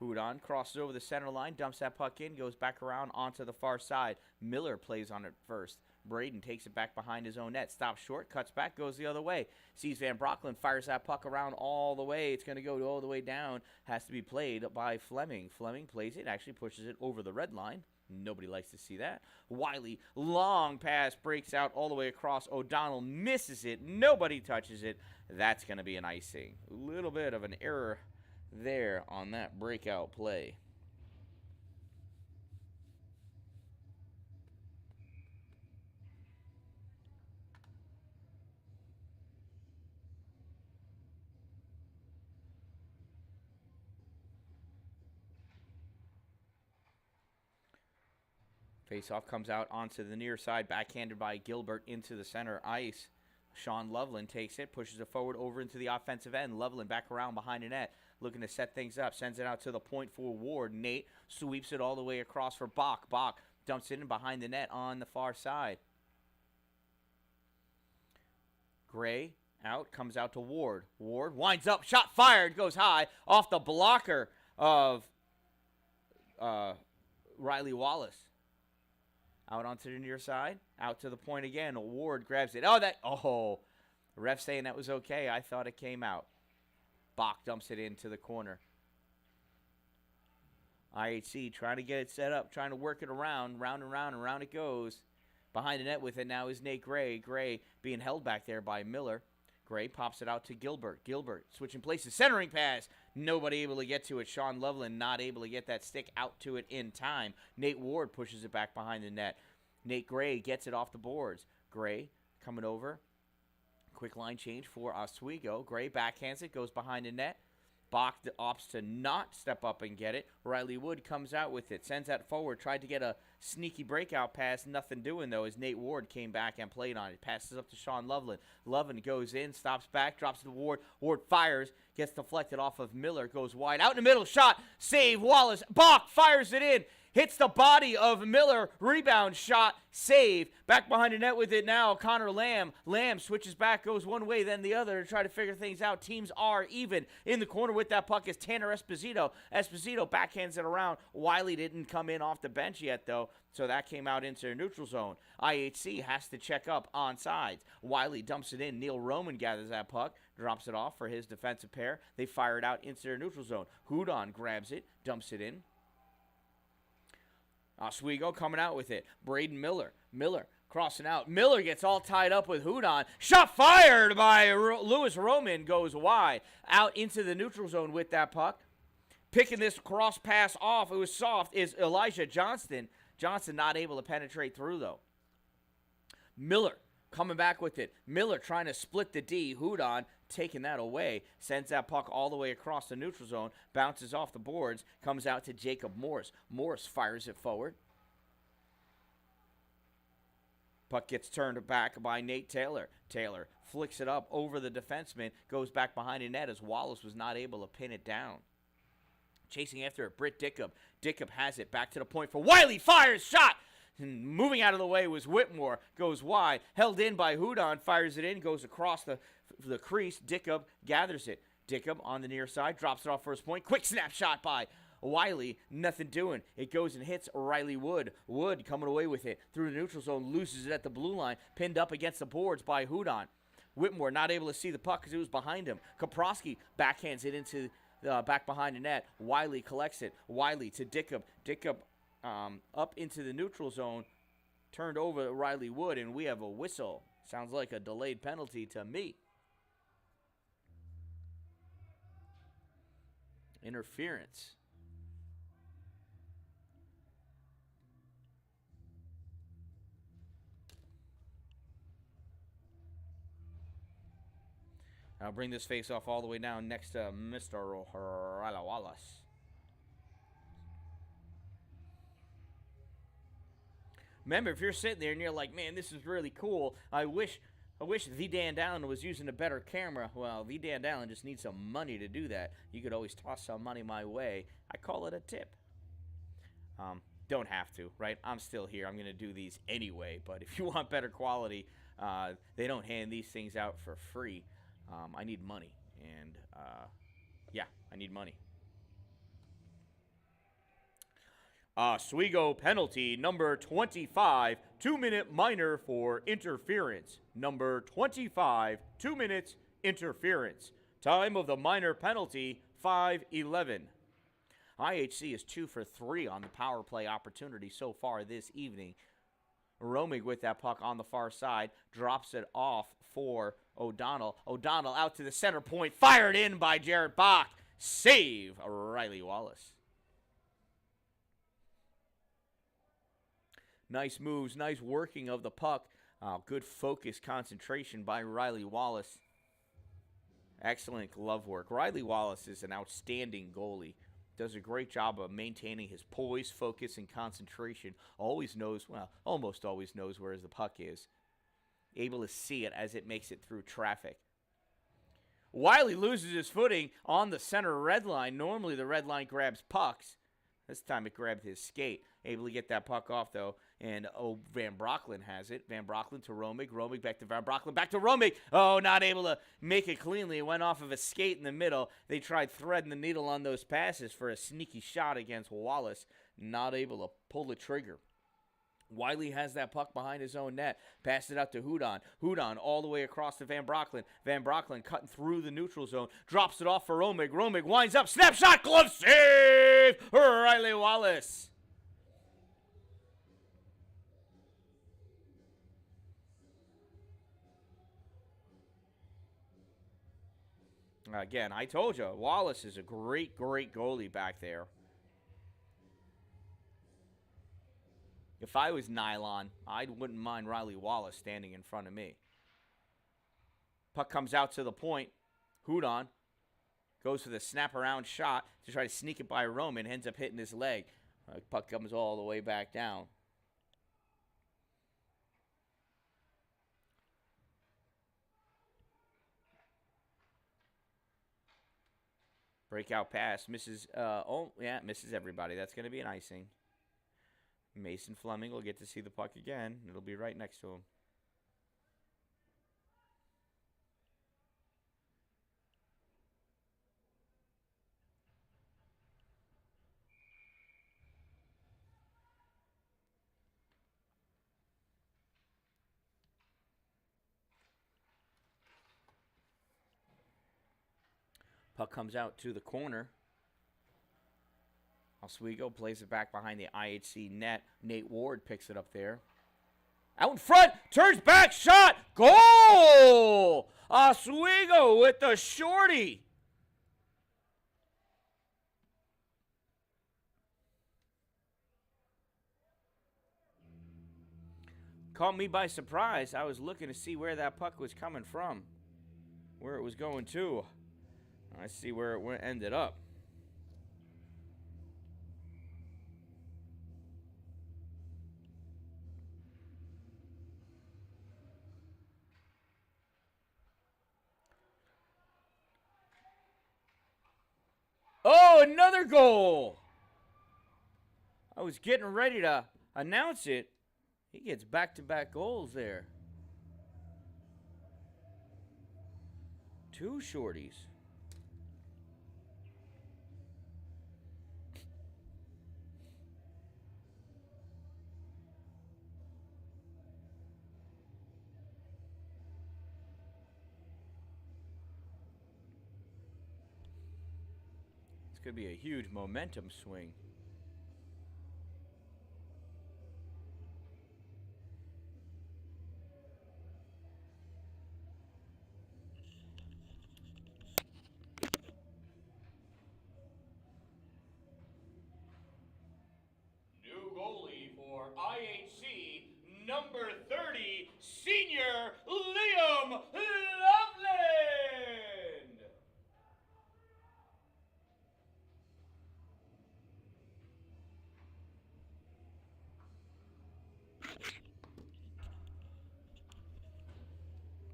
Houdon crosses over the center line, dumps that puck in, goes back around onto the far side. Miller plays on it first. Braden takes it back behind his own net, stops short, cuts back, goes the other way. Sees Van Brocklen, fires that puck around all the way. It's going to go all the way down. Has to be played by Fleming. Fleming plays it, actually pushes it over the red line. Nobody likes to see that. Wiley, long pass, breaks out all the way across. O'Donnell misses it. Nobody touches it. That's going to be an icing. A little bit of an error there on that breakout play. Faceoff comes out onto the near side, backhanded by Gilbert into the center ice. Sean Loveland takes it, pushes it forward over into the offensive end. Loveland back around behind the net, looking to set things up. Sends it out to the point for Ward. Nate sweeps it all the way across for Bach. Bach dumps it in behind the net on the far side. Gray out, comes out to Ward. Ward winds up, shot fired, goes high, off the blocker of Riley Wallace. Out onto the near side, out to the point again. Ward grabs it. The ref saying that was okay. I thought it came out. Bach dumps it into the corner. IHC trying to get it set up, trying to work it around, round and round, and round it goes. Behind the net with it now is Nate Gray. Gray being held back there by Miller. Gray pops it out to Gilbert. Gilbert switching places. Centering pass. Nobody able to get to it. Sean Loveland not able to get that stick out to it in time. Nate Ward pushes it back behind the net. Nate Gray gets it off the boards. Gray coming over. Quick line change for Oswego. Gray backhands it. Goes behind the net. Bach opts to not step up and get it. Riley Wood comes out with it. Sends that forward. Tried to get a sneaky breakout pass. Nothing doing, though, as Nate Ward came back and played on it. Passes up to Sean Loveland. Loveland goes in, stops back, drops to Ward. Ward fires. Gets deflected off of Miller. Goes wide. Out in the middle. Shot. Save. Wallace. Bach fires it in. Hits the body of Miller. Rebound shot. Save. Back behind the net with it now. Connor Lamb. Lamb switches back. Goes one way, then the other to try to figure things out. Teams are even. In the corner with that puck is Tanner Esposito. Esposito backhands it around. Wiley didn't come in off the bench yet, though. So that came out into the neutral zone. IHC has to check up on sides. Wiley dumps it in. Neil Roman gathers that puck. Drops it off for his defensive pair. They fire it out into their neutral zone. Houdon grabs it. Dumps it in. Oswego coming out with it. Braden Miller. Miller crossing out. Miller gets all tied up with Houdon. Shot fired by Lewis Roman. Goes wide. Out into the neutral zone with that puck. Picking this cross pass off. It was soft. Is Elijah Johnston. Johnston not able to penetrate through, though. Miller coming back with it. Miller trying to split the D. Houdon taking that away. Sends that puck all the way across the neutral zone. Bounces off the boards. Comes out to Jacob Morris. Morris fires it forward. Puck gets turned back by Nate Taylor. Taylor flicks it up over the defenseman. Goes back behind the net as Wallace was not able to pin it down. Chasing after it, Britt Dickup. Dickup has it back to the point for Wiley. Fires. Shot. And moving out of the way was Whitmore. Goes wide. Held in by Houdon. Fires it in. Goes across the crease. Dickup gathers it. Dickup on the near side. Drops it off first point. Quick snapshot by Wiley. Nothing doing. It goes and hits Riley Wood. Wood coming away with it. Through the neutral zone. Loses it at the blue line. Pinned up against the boards by Houdon. Whitmore not able to see the puck because it was behind him. Kaprowski backhands it into back behind the net. Wiley collects it. Wiley to Dickup. Dickup up into the neutral zone. Turned over to Riley Wood, and we have a whistle. Sounds like a delayed penalty to me. Interference. I'll bring this face-off all the way down next to Mr. Wallace. Remember, if you're sitting there and you're like, man, this is really cool, I wish the Dan Dallin was using a better camera. Well, the Dan Dallin just needs some money to do that. You could always toss some money my way. I call it a tip. Don't have to, right? I'm still here. I'm going to do these anyway. But if you want better quality, they don't hand these things out for free. I need money. And, yeah, I need money. Oswego penalty, number 25, 2-minute minor for interference. Number 25, 2 minutes, interference. Time of the minor penalty, 5:11. IHC is 2 for 3 on the power play opportunity so far this evening. Romig with that puck on the far side, drops it off for O'Donnell. O'Donnell out to the center point, fired in by Jarrett Bach. Save Riley Wallace. Nice moves, nice working of the puck. Good focus, concentration by Riley Wallace. Excellent glove work. Riley Wallace is an outstanding goalie. Does a great job of maintaining his poise, focus, and concentration. Always knows, well, almost always knows where the puck is. Able to see it as it makes it through traffic. Wiley loses his footing on the center red line. Normally the red line grabs pucks. This time it grabbed his skate. Able to get that puck off, though. And, Van Brocklin has it. Van Brocklin to Romig. Romig back to Van Brocklin. Back to Romig. Oh, not able to make it cleanly. It went off of a skate in the middle. They tried threading the needle on those passes for a sneaky shot against Wallace. Not able to pull the trigger. Wiley has that puck behind his own net. Passed it out to Houdon. Houdon all the way across to Van Brocklin. Van Brocklin cutting through the neutral zone. Drops it off for Romig. Romig winds up. Snapshot. Glove save. Riley Wallace. Again, I told you, Wallace is a great, great goalie back there. If I was Nylon, I wouldn't mind Riley Wallace standing in front of me. Puck comes out to the point. Houdon goes for the snap-around shot to try to sneak it by Roman. Ends up hitting his leg. Puck comes all the way back down. Breakout pass. Misses, misses everybody. That's going to be an icing. Mason Fleming will get to see the puck again. It'll be right next to him. Puck comes out to the corner. Oswego plays it back behind the IHC net. Nate Ward picks it up there. Out in front, turns back, shot, goal! Oswego with the shorty. Caught me by surprise. I was looking to see where that puck was coming from, where it was going to. I see where it ended up. Oh, another goal! I was getting ready to announce it. He gets back-to-back goals there. 2 shorties. Could be a huge momentum swing. New goalie for IHC, number 30, Senior Liam Lovelace.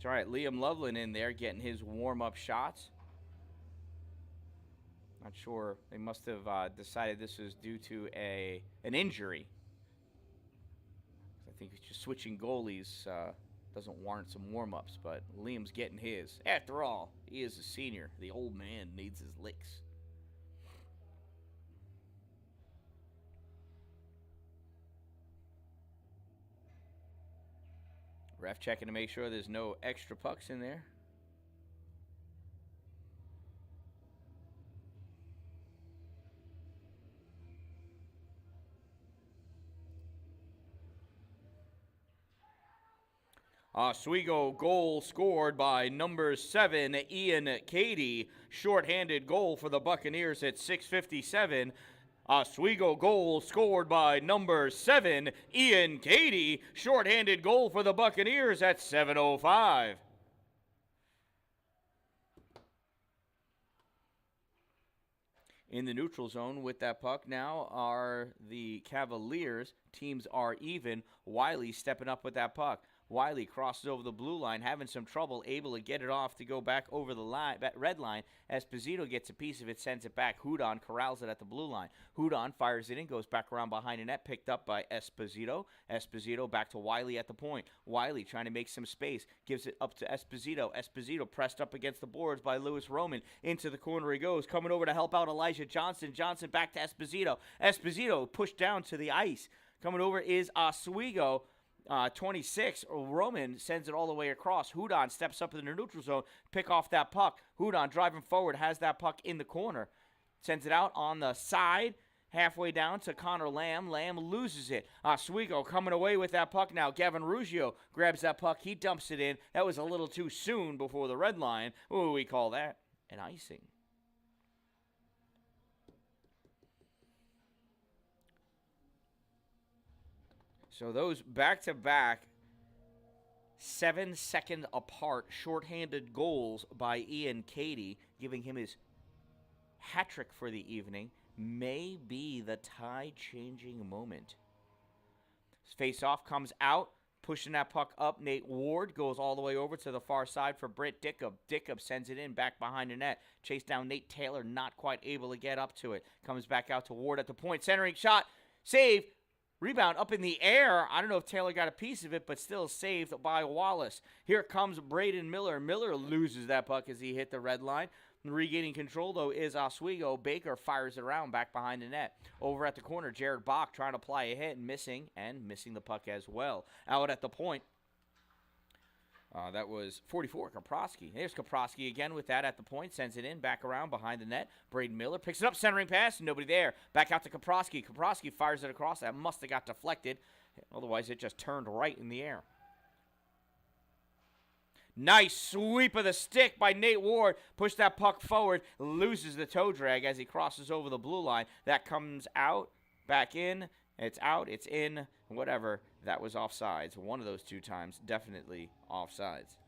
It's all right. Liam Loveland in there getting his warm-up shots. Not sure. They must have decided this was due to an injury. I think it's just switching goalies doesn't warrant some warm-ups, but Liam's getting his. After all, he is a senior. The old man needs his licks. Ref checking to make sure there's no extra pucks in there. Oswego goal scored by number 7, Ian Cady. Shorthanded goal for the Buccaneers at 6:57. Oswego goal scored by number 7, Ian Cady. Shorthanded goal for the Buccaneers at 7:05. In the neutral zone with that puck now are the Cavaliers. Teams are even. Wiley stepping up with that puck. Wiley crosses over the blue line, having some trouble, able to get it off to go back over the line, red line. Esposito gets a piece of it, sends it back. Houdon corrals it at the blue line. Houdon fires it in, goes back around behind the net, picked up by Esposito. Esposito back to Wiley at the point. Wiley trying to make some space, gives it up to Esposito. Esposito pressed up against the boards by Lewis Roman. Into the corner he goes, coming over to help out Elijah Johnson. Johnson back to Esposito. Esposito pushed down to the ice. Coming over is Oswego. 26, Roman sends it all the way across. Houdon steps up in the neutral zone, pick off that puck. Houdon driving forward, has that puck in the corner. Sends it out on the side, halfway down to Connor Lamb. Lamb loses it. Oswego coming away with that puck now. Gavin Ruggiero grabs that puck. He dumps it in. That was a little too soon before the red line. What do we call that? An icing. So those back-to-back 7-second apart shorthanded goals by Ian Cady, giving him his hat trick for the evening, may be the tide-changing moment. Face-off comes out, pushing that puck up. Nate Ward goes all the way over to the far side for Britt Dickup. Dickup sends it in back behind the net. Chase down Nate Taylor, not quite able to get up to it. Comes back out to Ward at the point. Centering shot, save. Rebound up in the air. I don't know if Taylor got a piece of it, but still saved by Wallace. Here comes Braden Miller. Miller loses that puck as he hit the red line. Regaining control, though, is Oswego. Baker fires it around back behind the net. Over at the corner, Jared Bach trying to apply a hit, missing the puck as well. Out at the point. That was 44, Kaprowski. There's Kaprowski again with that at the point. Sends it in, back around behind the net. Braden Miller picks it up, centering pass, nobody there. Back out to Kaprowski. Kaprowski fires it across. That must have got deflected. Otherwise, it just turned right in the air. Nice sweep of the stick by Nate Ward. Push that puck forward. Loses the toe drag as he crosses over the blue line. That comes out, back in. It's out, it's in, whatever. That was offsides. One of those two times, definitely offsides.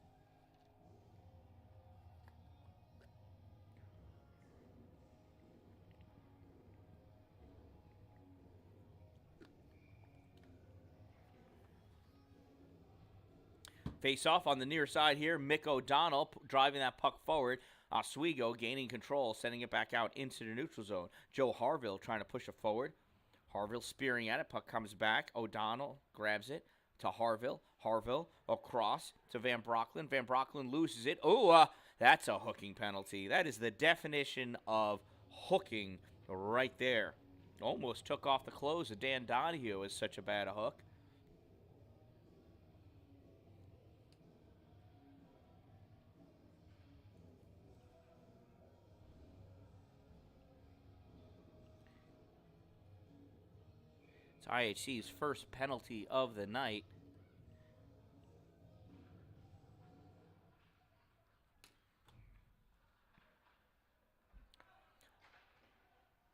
Face off on the near side here. Mick O'Donnell driving that puck forward. Oswego gaining control, sending it back out into the neutral zone. Joe Harville trying to push it forward. Harville spearing at it. Puck comes back. O'Donnell grabs it to Harville. Harville across to Van Brocklin. Van Brocklin loses it. Oh, that's a hooking penalty. That is the definition of hooking right there. Almost took off the clothes of Dan Donahue as such a bad hook. It's IHC's first penalty of the night.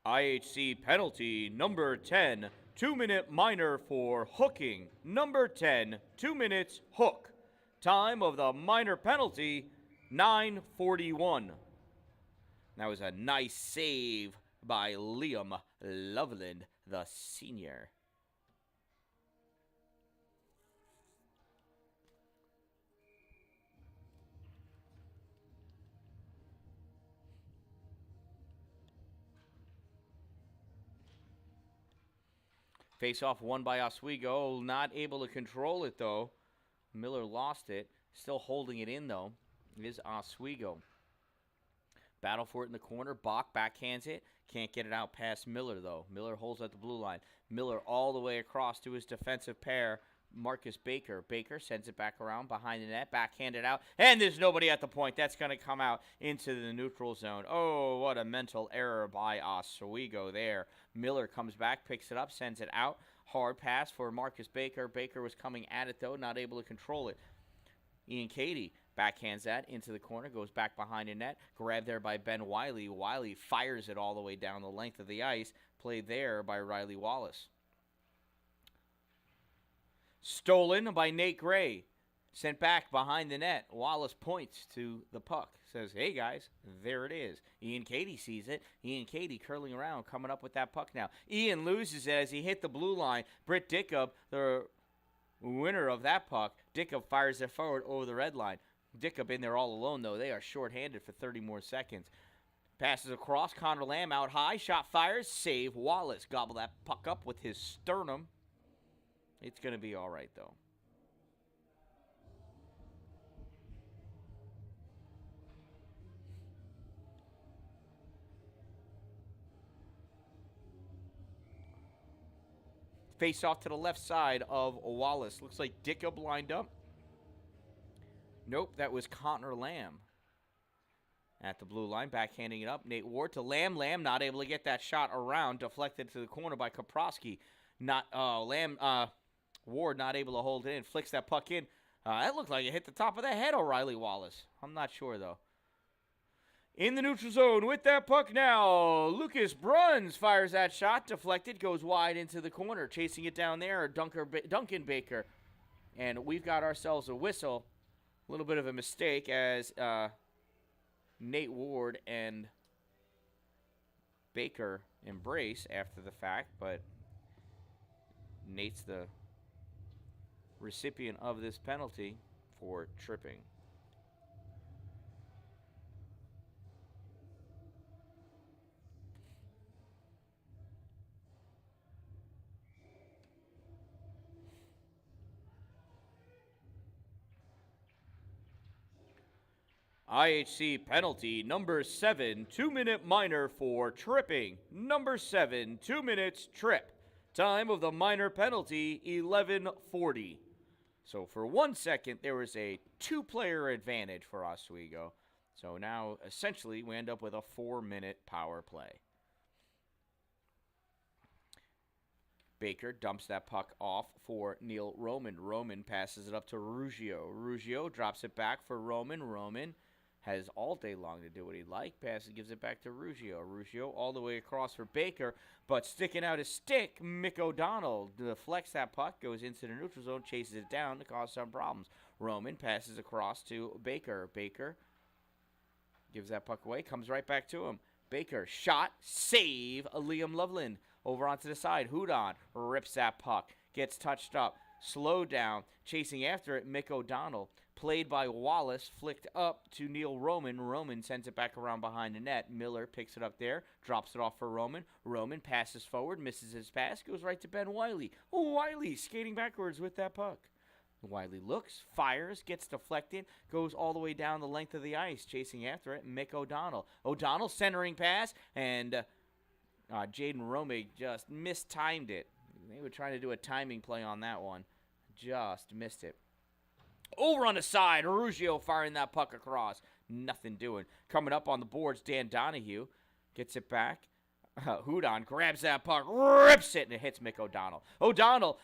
IHC penalty number 10, 2-minute minor for hooking. Number 10, 2 minutes hook. Time of the minor penalty, 9:41. That was a nice save by Liam Loveland, the senior. Face-off won by Oswego. Not able to control it, though. Miller lost it. Still holding it in, though, is Oswego. Battle for it in the corner. Bach backhands it. Can't get it out past Miller, though. Miller holds at the blue line. Miller all the way across to his defensive pair, Marcus Baker. Baker sends it back around behind the net. Backhanded out. And there's nobody at the point. That's going to come out into the neutral zone. Oh, what a mental error by Oswego there. Miller comes back, picks it up, sends it out. Hard pass for Marcus Baker. Baker was coming at it, though, not able to control it. Ian Cady backhands that into the corner, goes back behind the net. Grabbed there by Ben Wiley. Wiley fires it all the way down the length of the ice. Played there by Riley Wallace. Stolen by Nate Gray. Sent back behind the net. Wallace points to the puck. Says, hey, guys, there it is. Ian Cady sees it. Ian Cady curling around, coming up with that puck now. Ian loses it as he hit the blue line. Britt Dickup, the winner of that puck. Dickup fires it forward over the red line. Dickup in there all alone, though. They are shorthanded for 30 more seconds. Passes across. Connor Lamb out high. Shot fires. Save Wallace. Gobble that puck up with his sternum. It's going to be all right, though. Face off to the left side of Wallace. Looks like Dickup lined up. Nope, that was Connor Lamb at the blue line, backhanding it up. Nate Ward to Lamb. Lamb not able to get that shot around, deflected to the corner by Kaprowski. Ward not able to hold it in, flicks that puck in. That looked like it hit the top of the head of Riley Wallace. I'm not sure, though. In the neutral zone with that puck now, Lucas Bruns fires that shot, deflected, goes wide into the corner. Chasing it down there, Duncan Baker. And we've got ourselves a whistle. A little bit of a mistake as Nate Ward and Baker embrace after the fact, but Nate's the recipient of this penalty for tripping. IHC penalty number 7, 2-minute minor for tripping. Number 7, 2 minutes trip. Time of the minor penalty, 11:40. So for 1 second, there was a 2-player advantage for Oswego. So now, essentially, we end up with a 4-minute power play. Baker dumps that puck off for Neil Roman. Roman passes it up to Ruggio. Ruggio drops it back for Roman. Roman has all day long to do what he'd like. Passes, gives it back to Ruggio. Ruggio all the way across for Baker, but sticking out his stick, Mick O'Donnell deflects that puck, goes into the neutral zone, chases it down to cause some problems. Roman passes across to Baker. Baker gives that puck away, comes right back to him. Baker, shot, save, Liam Loveland. Over onto the side, Houdon rips that puck, gets touched up, slowed down, chasing after it, Mick O'Donnell. Played by Wallace, flicked up to Neil Roman. Roman sends it back around behind the net. Miller picks it up there, drops it off for Roman. Roman passes forward, misses his pass, goes right to Ben Wiley. Wiley skating backwards with that puck. Wiley looks, fires, gets deflected, goes all the way down the length of the ice, chasing after it, Mick O'Donnell. O'Donnell centering pass, and Jaden Romig just mistimed it. They were trying to do a timing play on that one. Just missed it. Over on the side, Ruggio firing that puck across. Nothing doing. Coming up on the boards, Dan Donahue gets it back. Houdon grabs that puck, rips it, and it hits Mick O'Donnell. O'Donnell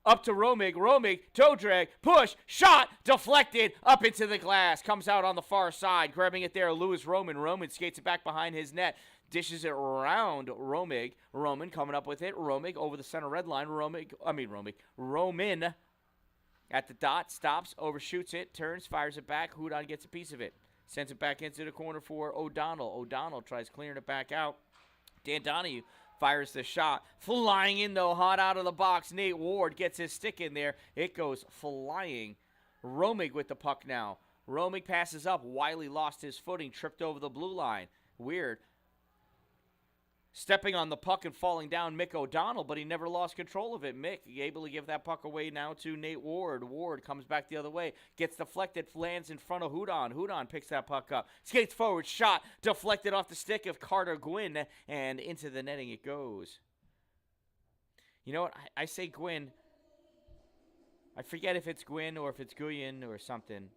up to Romig. Romig, toe drag, push, shot, deflected, up into the glass. Comes out on the far side, grabbing it there, Lewis Roman. Roman skates it back behind his net. Dishes it around Romig. Roman coming up with it. Romig over the center red line. Roman at the dot, stops, overshoots it, turns, fires it back. Houdon gets a piece of it. Sends it back into the corner for O'Donnell. O'Donnell tries clearing it back out. Dan Donahue fires the shot. Flying in, though, hot out of the box. Nate Ward gets his stick in there. It goes flying. Romig with the puck now. Romig passes up. Wiley lost his footing, tripped over the blue line. Weird. Stepping on the puck and falling down, Mick O'Donnell, but he never lost control of it. Mick able to give that puck away now to Nate Ward. Ward comes back the other way, gets deflected, lands in front of Houdon. Houdon picks that puck up, skates forward, shot, deflected off the stick of Carter Gwynn, and into the netting it goes. You know what? I say Gwynn. I forget if it's Gwynn or if it's Guyen or something.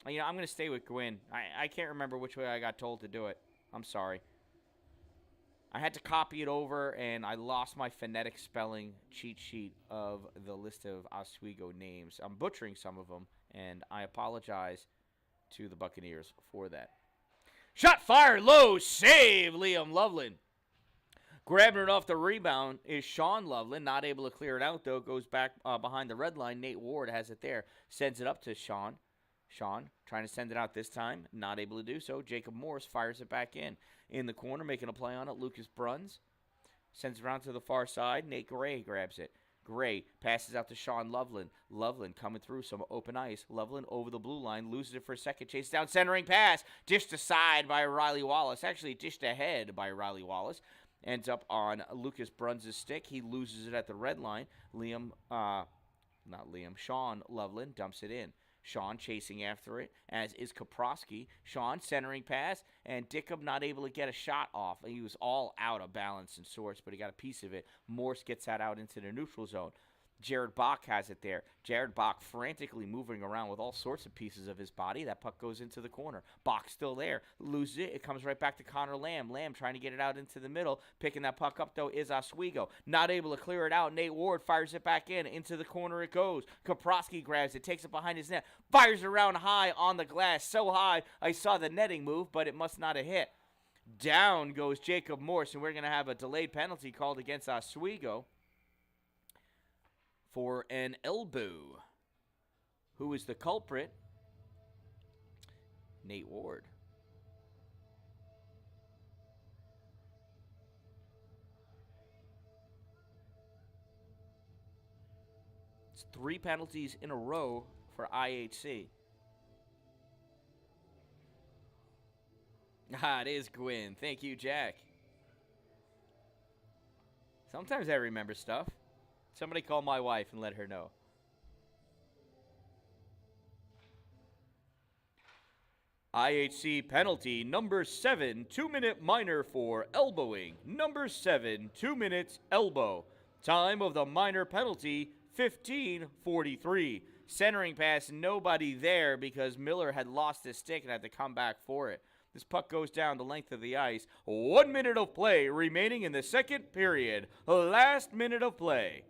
You know, I'm going to stay with Gwynn. I can't remember which way I got told to do it. I'm sorry. I had to copy it over, and I lost my phonetic spelling cheat sheet of the list of Oswego names. I'm butchering some of them, and I apologize to the Buccaneers for that. Shot fired low, save Liam Loveland. Grabbing it off the rebound is Sean Loveland, not able to clear it out, though. Goes back behind the red line. Nate Ward has it there, sends it up to Sean. Sean trying to send it out this time, not able to do so. Jacob Morris fires it back in. In the corner, making a play on it, Lucas Bruns sends it around to the far side. Nate Gray grabs it. Gray passes out to Sean Loveland. Loveland coming through some open ice. Loveland over the blue line, loses it for a second. Chase down, centering pass. Dished aside by Riley Wallace. Actually, dished ahead by Riley Wallace. Ends up on Lucas Bruns' stick. He loses it at the red line. Sean Loveland dumps it in. Sean chasing after it, as is Kaprowski. Sean centering pass, and Dickham not able to get a shot off. He was all out of balance and source, but he got a piece of it. Morse gets that out into the neutral zone. Jared Bach has it there. Jared Bach frantically moving around with all sorts of pieces of his body. That puck goes into the corner. Bach still there. Loses it. It comes right back to Connor Lamb. Lamb trying to get it out into the middle. Picking that puck up, though, is Oswego. Not able to clear it out. Nate Ward fires it back in. Into the corner it goes. Kaprowski grabs it. Takes it behind his net. Fires around high on the glass. So high, I saw the netting move, but it must not have hit. Down goes Jacob Morse, and we're going to have a delayed penalty called against Oswego for an elbow. Who is the culprit? Nate Ward. It's 3 penalties in a row for IHC. Ah, it is Gwynn. Thank you, Jack. Sometimes I remember stuff. Somebody call my wife and let her know. IHC penalty number 7, 2-minute minor for elbowing. Number 7, 2 minutes elbow. Time of the minor penalty, 15:43. Centering pass, nobody there because Miller had lost his stick and had to come back for it. This puck goes down the length of the ice. 1 minute of play remaining in the second period. Last minute of play.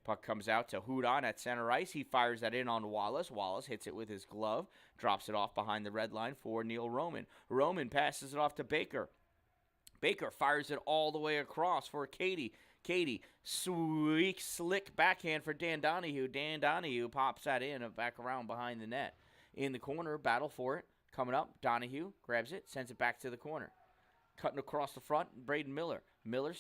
Puck comes out to Houdon at center ice. He fires that in on Wallace. Wallace hits it with his glove. Drops it off behind the red line for Neil Roman. Roman passes it off to Baker. Baker fires it all the way across for Katie. Katie, sweet, slick backhand for Dan Donahue. Dan Donahue pops that in and back around behind the net. In the corner, battle for it. Coming up, Donahue grabs it, sends it back to the corner. Cutting across the front, Braden Miller. Miller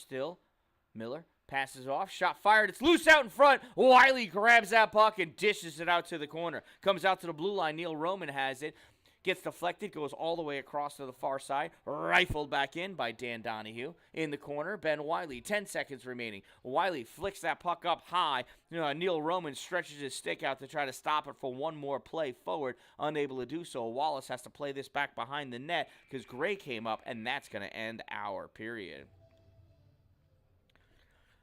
passes off, shot fired, it's loose out in front. Wiley grabs that puck and dishes it out to the corner. Comes out to the blue line, Neil Roman has it. Gets deflected, goes all the way across to the far side. Rifled back in by Dan Donahue. In the corner, Ben Wiley, 10 seconds remaining. Wiley flicks that puck up high. Neil Roman stretches his stick out to try to stop it for one more play forward. Unable to do so. Wallace has to play this back behind the net because Gray came up, and that's going to end our period.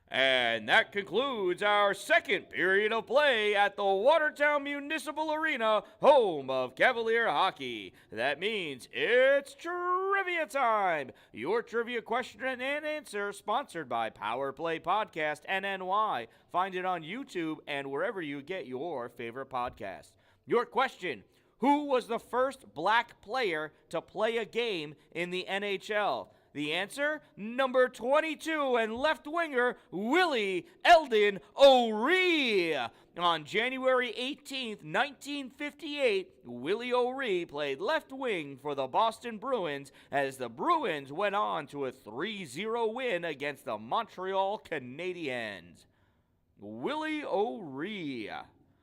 And that concludes our second period of play at the Watertown Municipal Arena, home of Cavalier hockey. That means it's trivia time. Your trivia question and answer sponsored by Power Play Podcast NNY. Find it on YouTube and wherever you get your favorite podcast. Your question: who was the first black player to play a game in the NHL? The answer, number 22 and left winger, Willie Eldon O'Ree. On January 18th, 1958, Willie O'Ree played left wing for the Boston Bruins as the Bruins went on to a 3-0 win against the Montreal Canadiens. Willie O'Ree.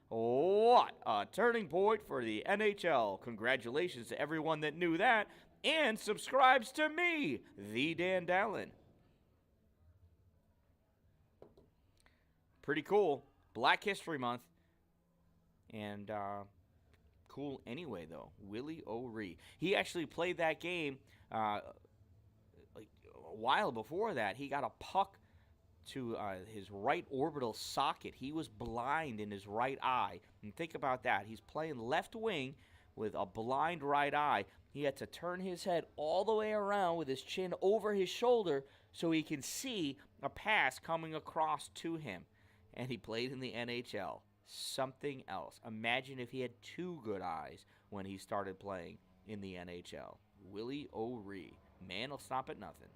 What a turning point for the NHL. Congratulations to everyone that knew that and subscribes to me, the Dan Dallin. Pretty cool. Black History Month. And cool anyway, though. Willie O'Ree. He actually played that game like a while before that. He got a puck to his right orbital socket. He was blind in his right eye. And think about that. He's playing left wing with a blind right eye. He had to turn his head all the way around with his chin over his shoulder so he can see a pass coming across to him. And he played in the NHL. Something else. Imagine if he had two good eyes when he started playing in the NHL. Willie O'Ree. Man will stop at nothing.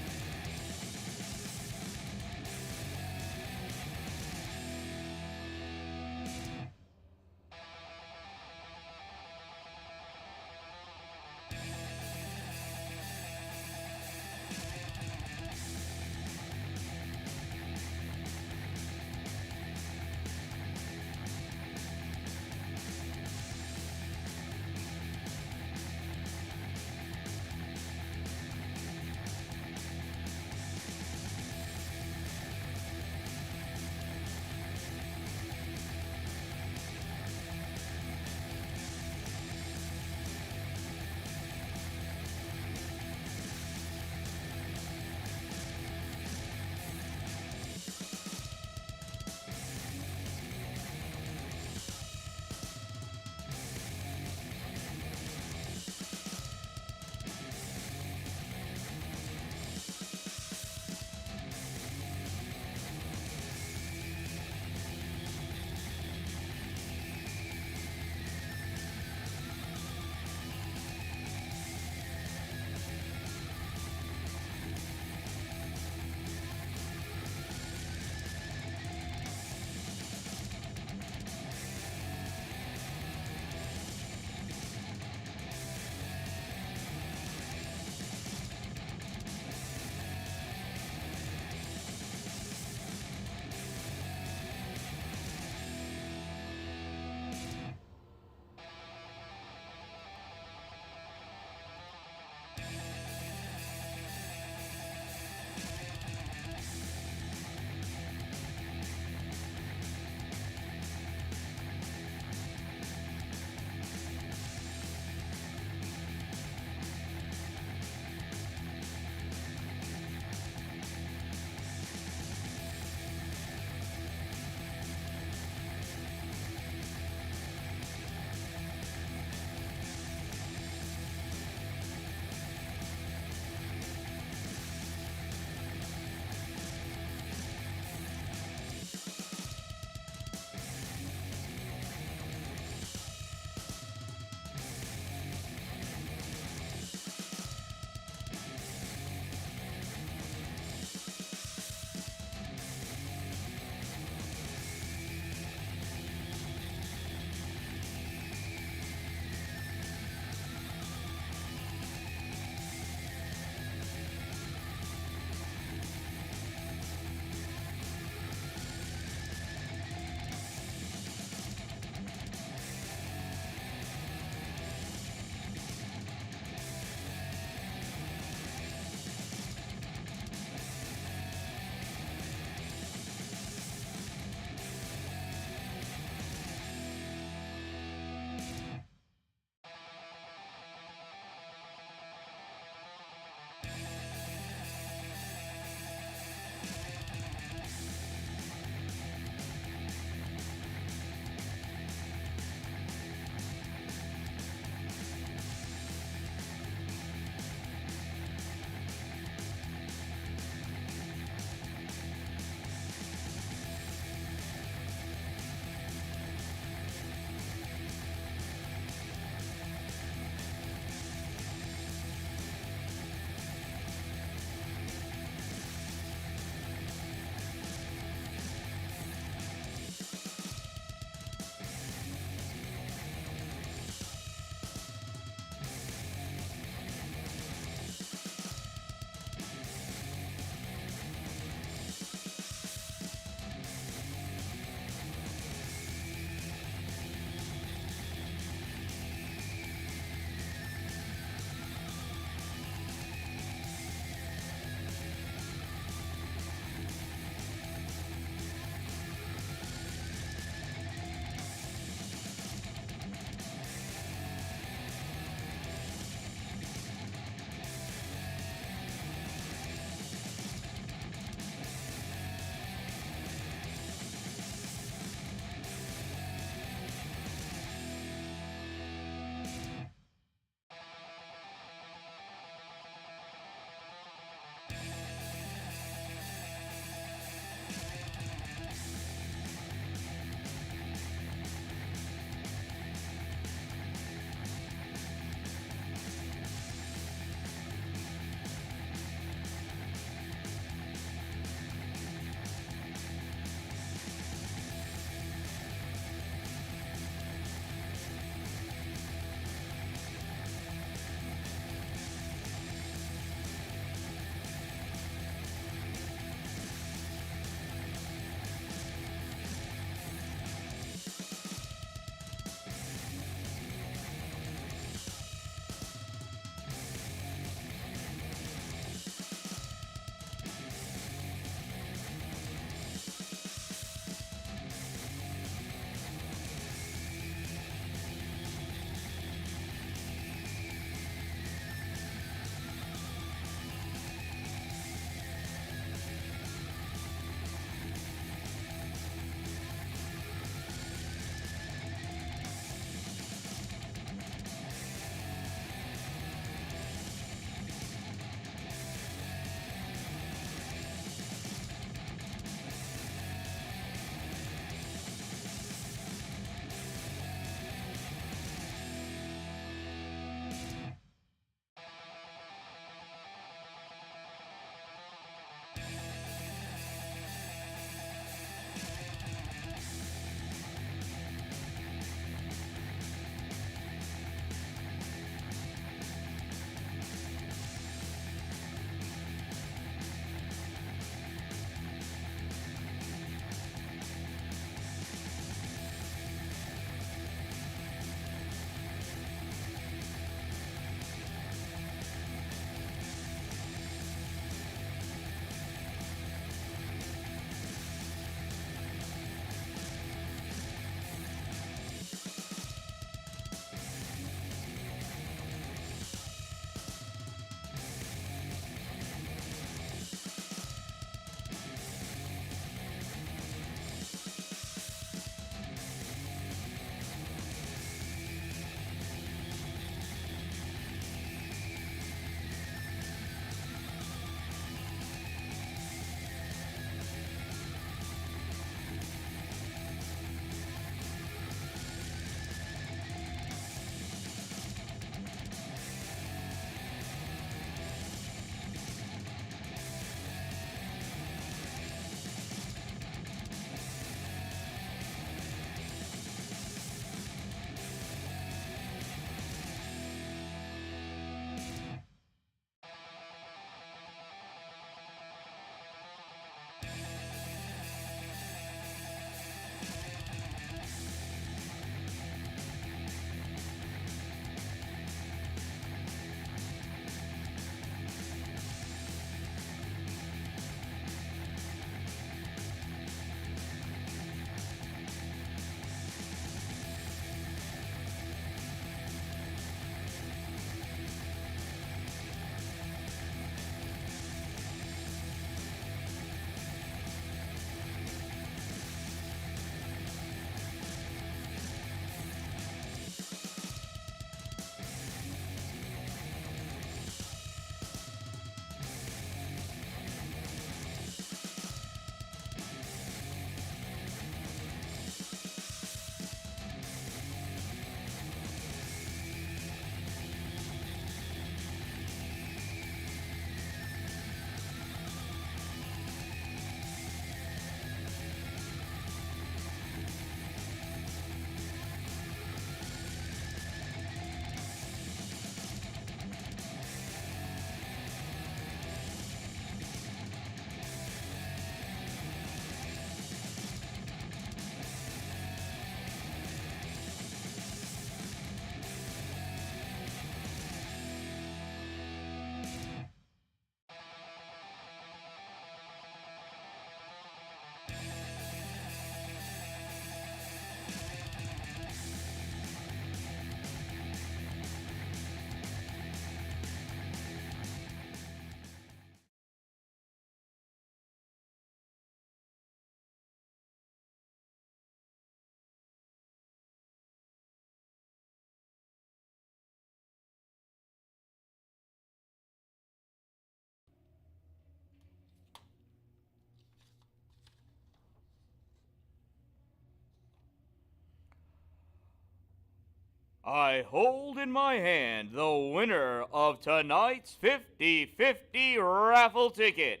I hold in my hand the winner of tonight's 50-50 raffle ticket.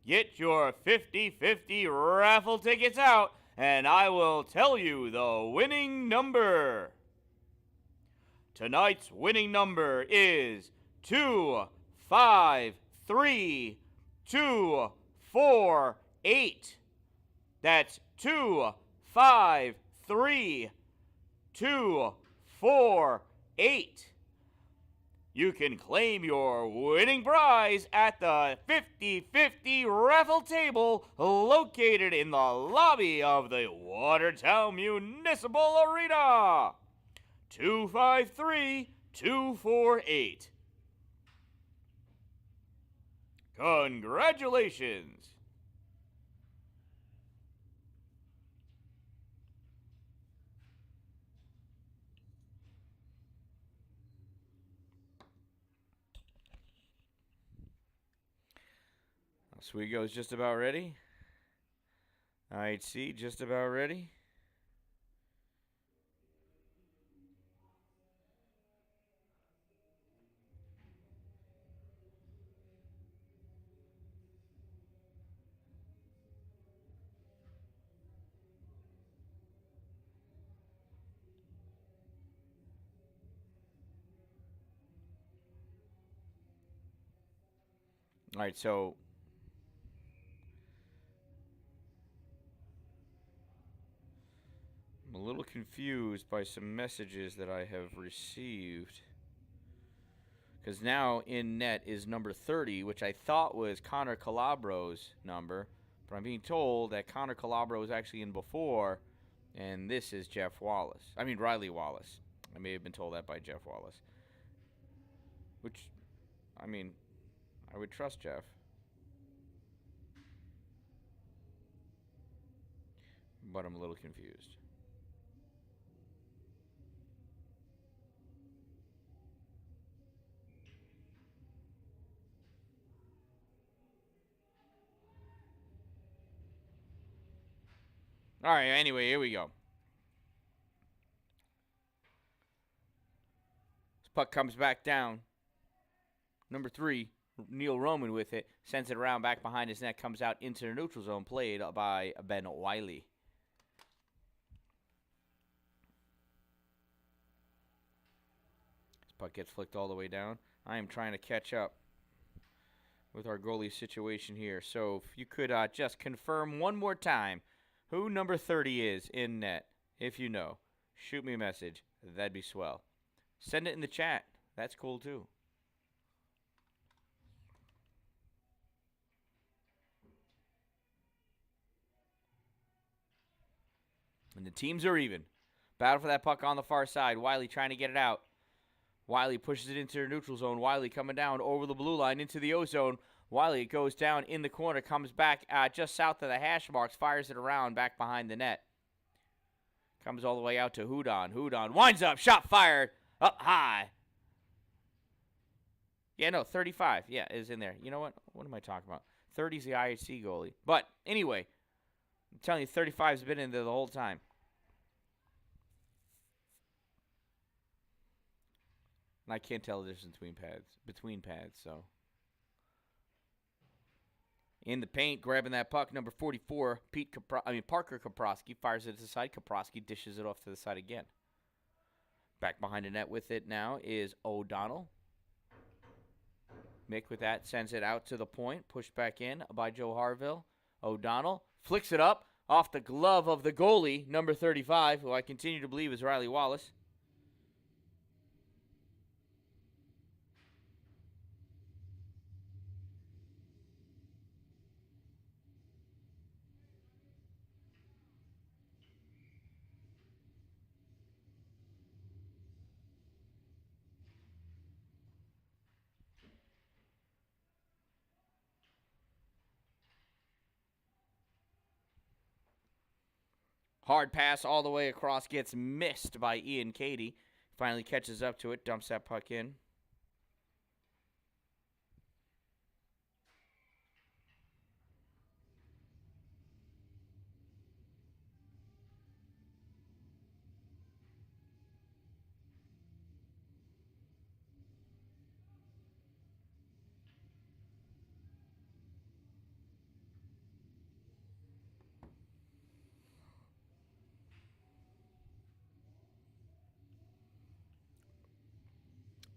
Get your 50-50 raffle tickets out, and I will tell you the winning number. Tonight's winning number is 253248. That's 253248. You can claim your winning prize at the 50-50 raffle table located in the lobby of the Watertown Municipal Arena. 253248. Congratulations! Oswego's just about ready. IHC just about ready. All right, so I'm a little confused by some messages that I have received. Because now in net is number 30, which I thought was Connor Calabro's number. But I'm being told that Connor Calabro was actually in before, and this is Jeff Wallace. I mean, Riley Wallace. I may have been told that by Jeff Wallace. Which, I mean, I would trust Jeff. But I'm a little confused. All right, anyway, here we go. This puck comes back down. Number 3, Neil Roman with it. Sends it around back behind his net. Comes out into the neutral zone. Played by Ben Wiley. This puck gets flicked all the way down. I am trying to catch up with our goalie situation here. So if you could just confirm one more time who number 30 is in net. If you know, shoot me a message. That'd be swell. Send it in the chat. That's cool too. And the teams are even. Battle for that puck on the far side. Wiley trying to get it out. Wiley pushes it into the neutral zone. Wiley coming down over the blue line into the O zone. Wiley goes down in the corner, comes back just south of the hash marks, fires it around back behind the net. Comes all the way out to Houdon. Houdon winds up, shot fired, up high. Yeah, no, 35, yeah, is in there. You know what? What am I talking about? 30 is the IHC goalie. But anyway, I'm telling you, 35's been in there the whole time. And I can't tell the difference between pads, so. In the paint, grabbing that puck, number 44, Parker Kaprowski fires it to the side. Kaprowski dishes it off to the side again. Back behind the net with it now is O'Donnell. Mick with that sends it out to the point. Pushed back in by Joe Harville. O'Donnell flicks it up off the glove of the goalie, number 35, who I continue to believe is Riley Wallace. Hard pass all the way across, gets missed by Ian Cady. Finally catches up to it, dumps that puck in.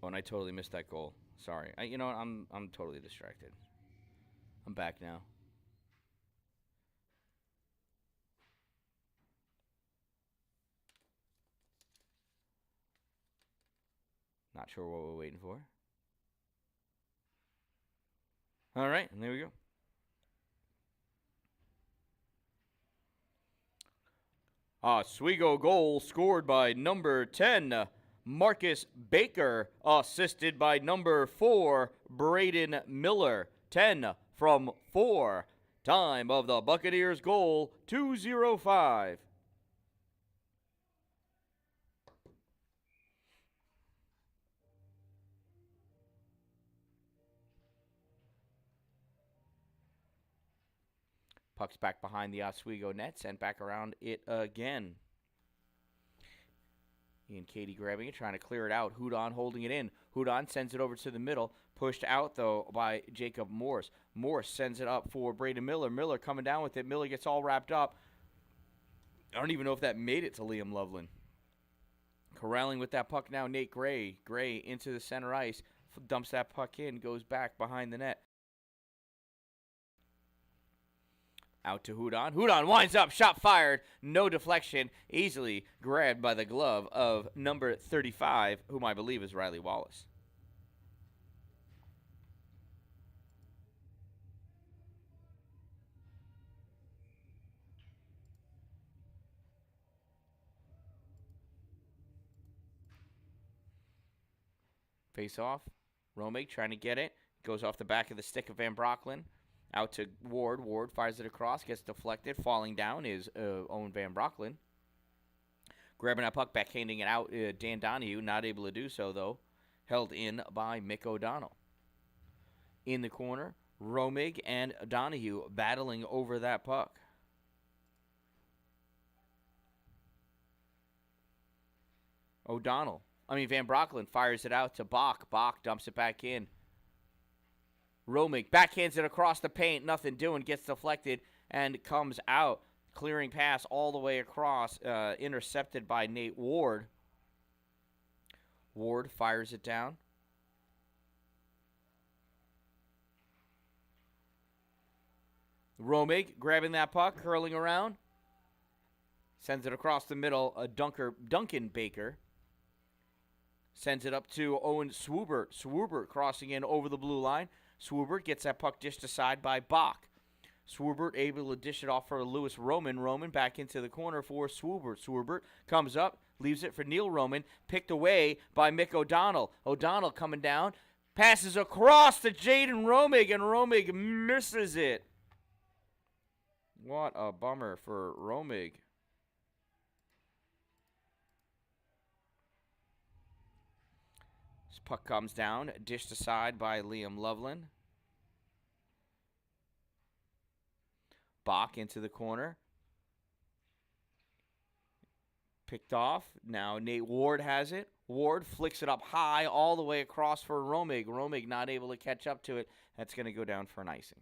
Oh, and I totally missed that goal. Sorry. You know what? I'm totally distracted. I'm back now. Not sure what we're waiting for. All right, and there we go. Oswego goal scored by number 10, Marcus Baker, assisted by number 4, Braden Miller. 10 from 4. Time of the Buccaneers goal, 2:05. Puck's back behind the Oswego net, sent back around it again. Ian Katie grabbing it, trying to clear it out. Houdon holding it in. Houdon sends it over to the middle. Pushed out, though, by Jacob Morse. Morse sends it up for Braden Miller. Miller coming down with it. Miller gets all wrapped up. I don't even know if that made it to Liam Loveland. Corralling with that puck now, Nate Gray. Gray into the center ice. Dumps that puck in. Goes back behind the net. Out to Houdon. Houdon winds up. Shot fired. No deflection. Easily grabbed by the glove of number 35, whom I believe is Riley Wallace. Face off. Romig trying to get it. Goes off the back of the stick of Van Brocklin. Out to Ward. Ward fires it across. Gets deflected. Falling down is Owen Van Brocklin. Grabbing that puck, backhanding it out. Dan Donahue not able to do so, though. Held in by Mick O'Donnell. In the corner, Romig and Donahue battling over that puck. Van Brocklin fires it out to Bach. Bach dumps it back in. Romig backhands it across the paint. Nothing doing. Gets deflected and comes out. Clearing pass all the way across. Intercepted by Nate Ward. Ward fires it down. Romig grabbing that puck. Curling around. Sends it across the middle. Duncan Baker. Sends it up to Owen Swoobert. Swoobert crossing in over the blue line. Swoobert gets that puck dished aside by Bach. Swoobert able to dish it off for Lewis Roman. Roman back into the corner for Swoobert. Swoobert comes up, leaves it for Neil Roman. Picked away by Mick O'Donnell. O'Donnell coming down. Passes across to Jaden Romig, and Romig misses it. What a bummer for Romig. Puck comes down, dished aside by Liam Loveland. Bach into the corner. Picked off. Now Nate Ward has it. Ward flicks it up high all the way across for Romig. Romig not able to catch up to it. That's going to go down for an icing.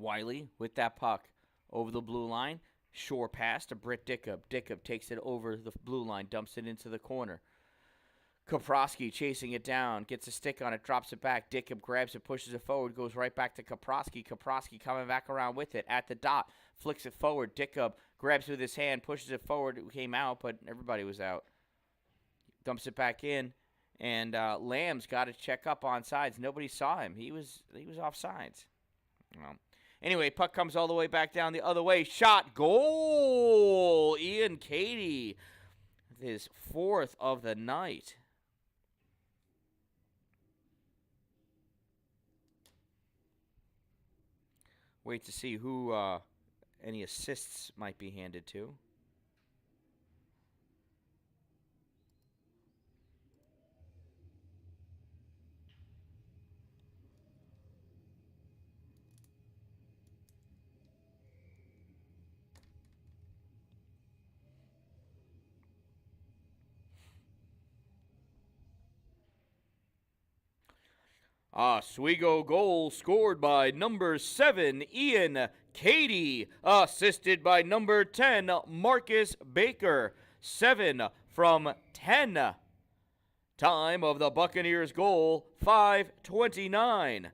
Wiley with that puck over the blue line. Shore pass to Britt Dickup. Dickup takes it over the blue line, dumps it into the corner. Kaprowski chasing it down, gets a stick on it, drops it back. Dickup grabs it, pushes it forward, goes right back to Kaprowski. Kaprowski coming back around with it at the dot, flicks it forward. Dickup grabs it with his hand, pushes it forward. It came out, but everybody was out. Dumps it back in, and Lamb's got to check up on sides. Nobody saw him. He was off sides. Well, anyway, puck comes all the way back down the other way. Shot, goal! Ian Katie, his 4th of the night. Wait to see who any assists might be handed to. Oswego goal scored by number 7, Ian Cady, assisted by number 10, Marcus Baker. 7 from 10. Time of the Buccaneers goal, 5:29.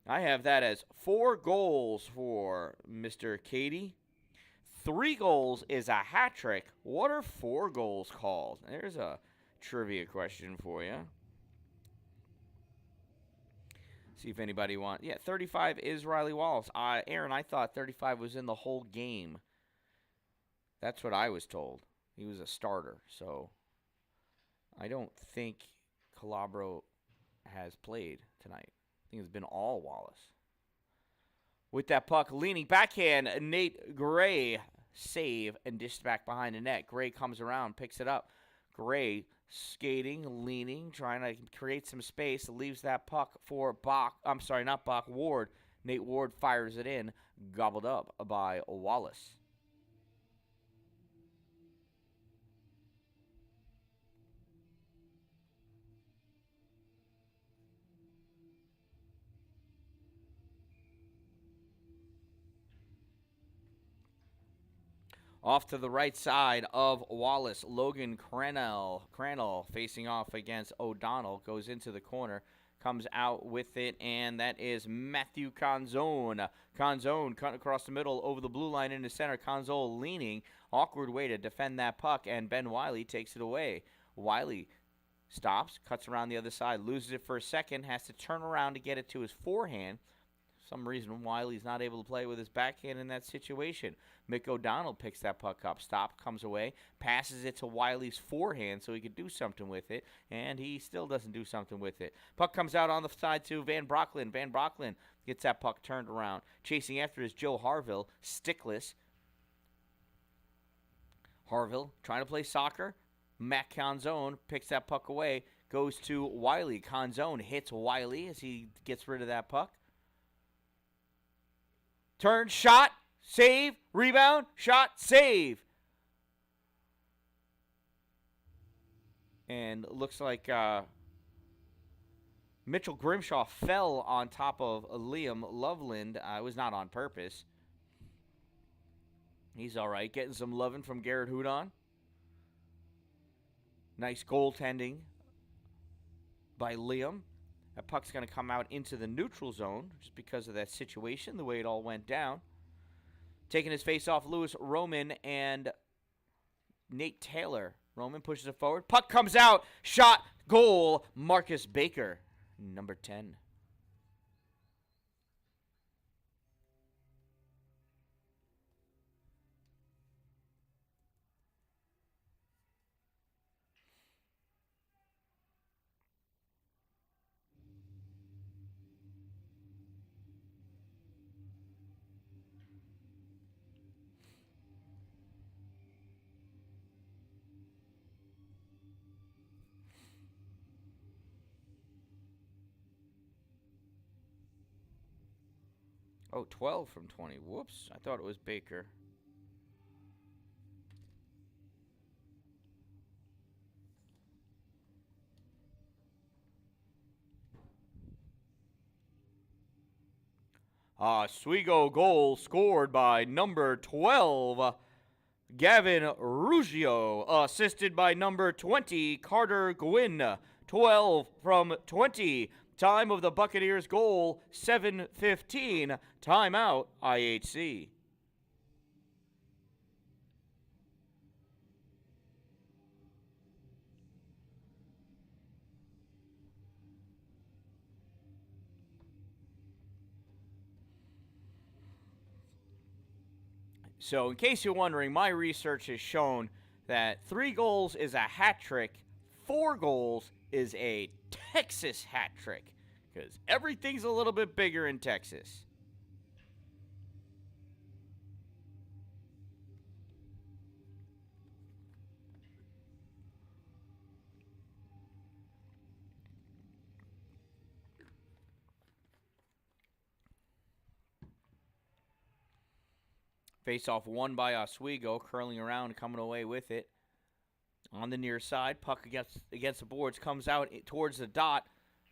I have that as 4 goals for Mr. Cady. 3 goals is a hat trick. What are 4 goals called? There's a trivia question for you. See if anybody wants. Yeah, 35 is Riley Wallace. Aaron, I thought 35 was in the whole game. That's what I was told. He was a starter, so I don't think Calabro has played tonight. I think it's been all Wallace. With that puck, leaning backhand, Nate Gray save and dished back behind the net. Gray comes around, picks it up. Gray skating, leaning, trying to create some space, leaves that puck for Ward. Nate Ward fires it in, gobbled up by Wallace. Off to the right side of Wallace, Logan Cranell facing off against O'Donnell, goes into the corner, comes out with it, and that is Matthew Canzone. Canzone cut across the middle over the blue line into center. Canzone leaning, awkward way to defend that puck, and Ben Wiley takes it away. Wiley stops, cuts around the other side, loses it for a second, has to turn around to get it to his forehand. For some reason, Wiley's not able to play with his backhand in that situation. Mick O'Donnell picks that puck up. Stop, comes away, passes it to Wiley's forehand so he could do something with it, and he still doesn't do something with it. Puck comes out on the side to Van Brocklin. Van Brocklin gets that puck turned around. Chasing after is Joe Harville, stickless. Harville trying to play soccer. Matt Canzone picks that puck away, goes to Wiley. Canzone hits Wiley as he gets rid of that puck. Turn, shot, save, rebound, shot, save. And looks like Mitchell Grimshaw fell on top of Liam Loveland. It was not on purpose. He's all right. Getting some loving from Garrett Hood on. Nice goaltending by Liam. That puck's going to come out into the neutral zone just because of that situation, the way it all went down. Taking his face off, Lewis Roman and Nate Taylor. Roman pushes it forward. Puck comes out. Shot. Goal. Marcus Baker, number 10. Oh, 12 from 20. Whoops. I thought it was Baker. Oswego goal scored by number 12, Gavin Ruggiero, assisted by number 20, Carter Gwynn. 12 from 20. Time of the Buccaneers goal, 7:15. Timeout, IHC. So, in case you're wondering, my research has shown that 3 goals is a hat trick, 4 goals is a Texas hat trick, because everything's a little bit bigger in Texas. Face-off won by Oswego, curling around, coming away with it. On the near side, puck against the boards, comes out towards the dot.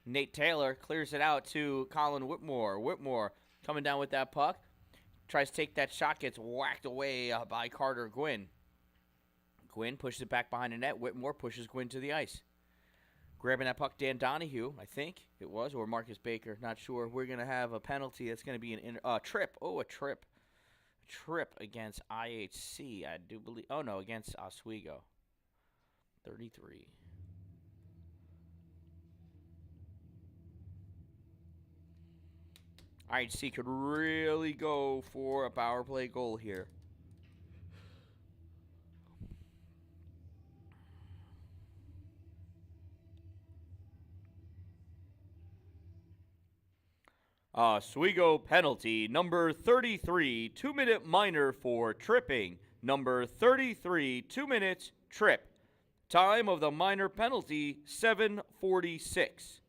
Nate Taylor clears it out to Colin Whitmore. Whitmore coming down with that puck. Tries to take that shot, gets whacked away by Carter Gwynn. Gwynn pushes it back behind the net. Whitmore pushes Gwynn to the ice. Grabbing that puck, Dan Donahue, I think it was, or Marcus Baker, not sure. We're going to have a penalty. That's going to be a trip. Oh, a trip. A trip against IHC, I do believe. Oh, no, against Oswego. 33. IHC could really go for a power play goal here. Oswego penalty, number 33, 2-minute minor for tripping. Number 33, 2 minutes, trip. Time of the minor penalty, 7:46.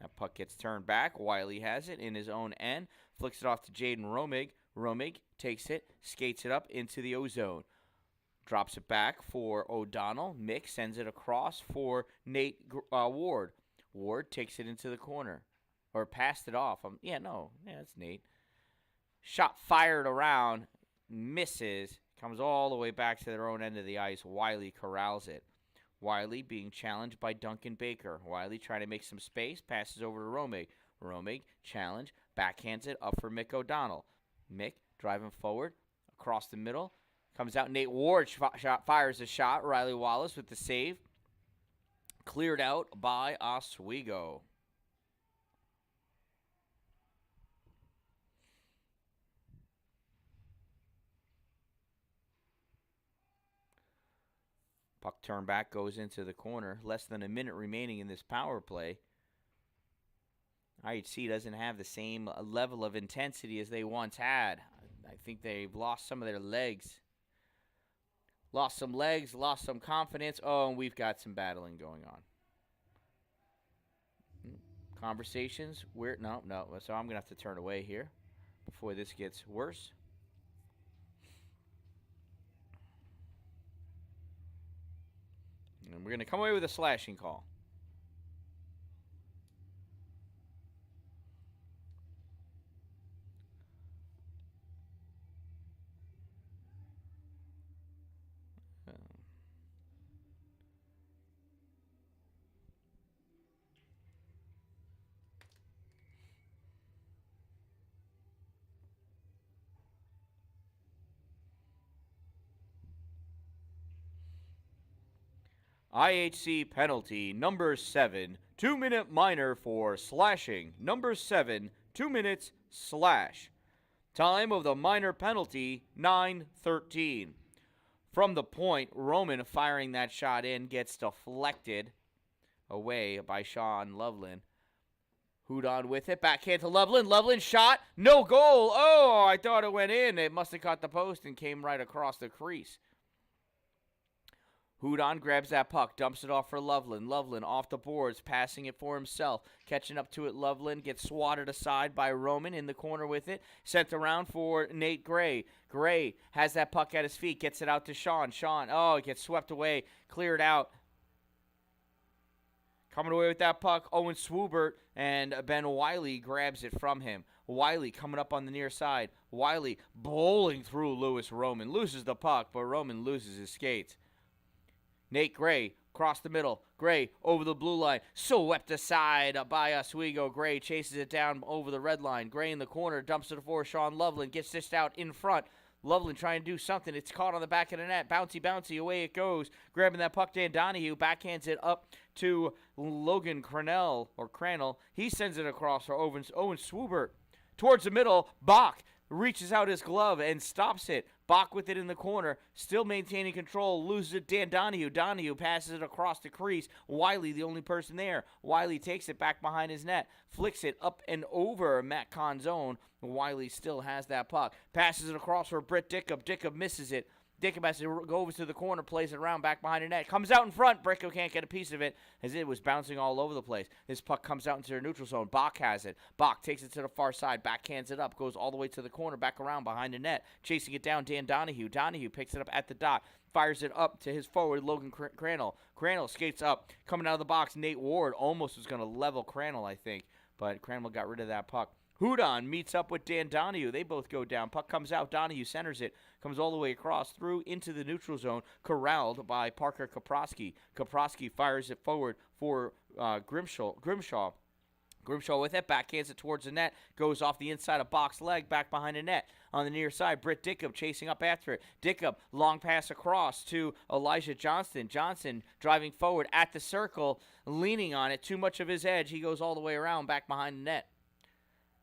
That puck gets turned back. Wiley has it in his own end. Flicks it off to Jaden Romig. Romig takes it, skates it up into the O-zone. Drops it back for O'Donnell. Mick sends it across for Nate Ward. Ward takes it into the corner. Or passed it off. That's Nate. Shot fired around. Misses. Comes all the way back to their own end of the ice. Wiley corrals it. Wiley being challenged by Duncan Baker. Wiley trying to make some space. Passes over to Romig. Romig, challenge. Backhands it up for Mick O'Donnell. Mick driving forward. Across the middle. Comes out. Nate Ward fires a shot. Riley Wallace with the save. Cleared out by Oswego. Puck turn back goes into the corner. Less than a minute remaining in this power play. IHC doesn't have the same level of intensity as they once had. I think they've lost some of their legs. Lost some legs, lost some confidence. Oh, and we've got some battling going on. Conversations. No. So I'm going to have to turn away here before this gets worse. And we're going to come away with a slashing call. IHC penalty, number 7, 2-minute minor for slashing. Number 7, 2 minutes, slash. Time of the minor penalty, 9:13. From the point, Roman firing that shot in gets deflected away by Sean Loveland. Hood on with it, backhand to Loveland. Loveland shot, no goal. Oh, I thought it went in. It must have caught the post and came right across the crease. Houdon grabs that puck, dumps it off for Loveland. Loveland off the boards, passing it for himself. Catching up to it, Loveland gets swatted aside by Roman in the corner with it. Sent around for Nate Gray. Gray has that puck at his feet, gets it out to Sean. Sean, it gets swept away, cleared out. Coming away with that puck, Owen Swoobert, and Ben Wiley grabs it from him. Wiley coming up on the near side. Wiley bowling through Lewis Roman. Loses the puck, but Roman loses his skates. Nate Gray, across the middle. Gray over the blue line. Swept aside by Oswego. Gray chases it down over the red line. Gray in the corner, dumps it for Sean Loveland. Gets dished out in front. Loveland trying to do something. It's caught on the back of the net. Bouncy, away it goes. Grabbing that puck, Dan Donahue. Backhands it up to Logan Crannell. He sends it across for Owen Swoobert. Towards the middle, Bach reaches out his glove and stops it. Bach with it in the corner, still maintaining control, loses it. Dan Donahue. Donahue passes it across the crease. Wiley, the only person there. Wiley takes it back behind his net, flicks it up and over Matt Con's zone. Wiley still has that puck. Passes it across for Britt Dickup. Dickup misses it. Dickham has to go over to the corner, plays it around, back behind the net. Comes out in front. Bricko can't get a piece of it as it was bouncing all over the place. This puck comes out into the neutral zone. Bach has it. Bach takes it to the far side, backhands it up, goes all the way to the corner, back around behind the net. Chasing it down, Dan Donahue. Donahue picks it up at the dot, fires it up to his forward, Logan Crandall. Crandall skates up, coming out of the box. Nate Ward almost was going to level Crandall, I think, but Crandall got rid of that puck. Hudon meets up with Dan Donahue. They both go down. Puck comes out. Donahue centers it. Comes all the way across through into the neutral zone. Corralled by Parker Kaprowski. Kaprowski fires it forward for Grimshaw. Grimshaw with it. Backhands it towards the net. Goes off the inside of box leg. Back behind the net. On the near side, Britt Dickham chasing up after it. Dickham, long pass across to Elijah Johnston. Johnson driving forward at the circle. Leaning on it. Too much of his edge. He goes all the way around back behind the net.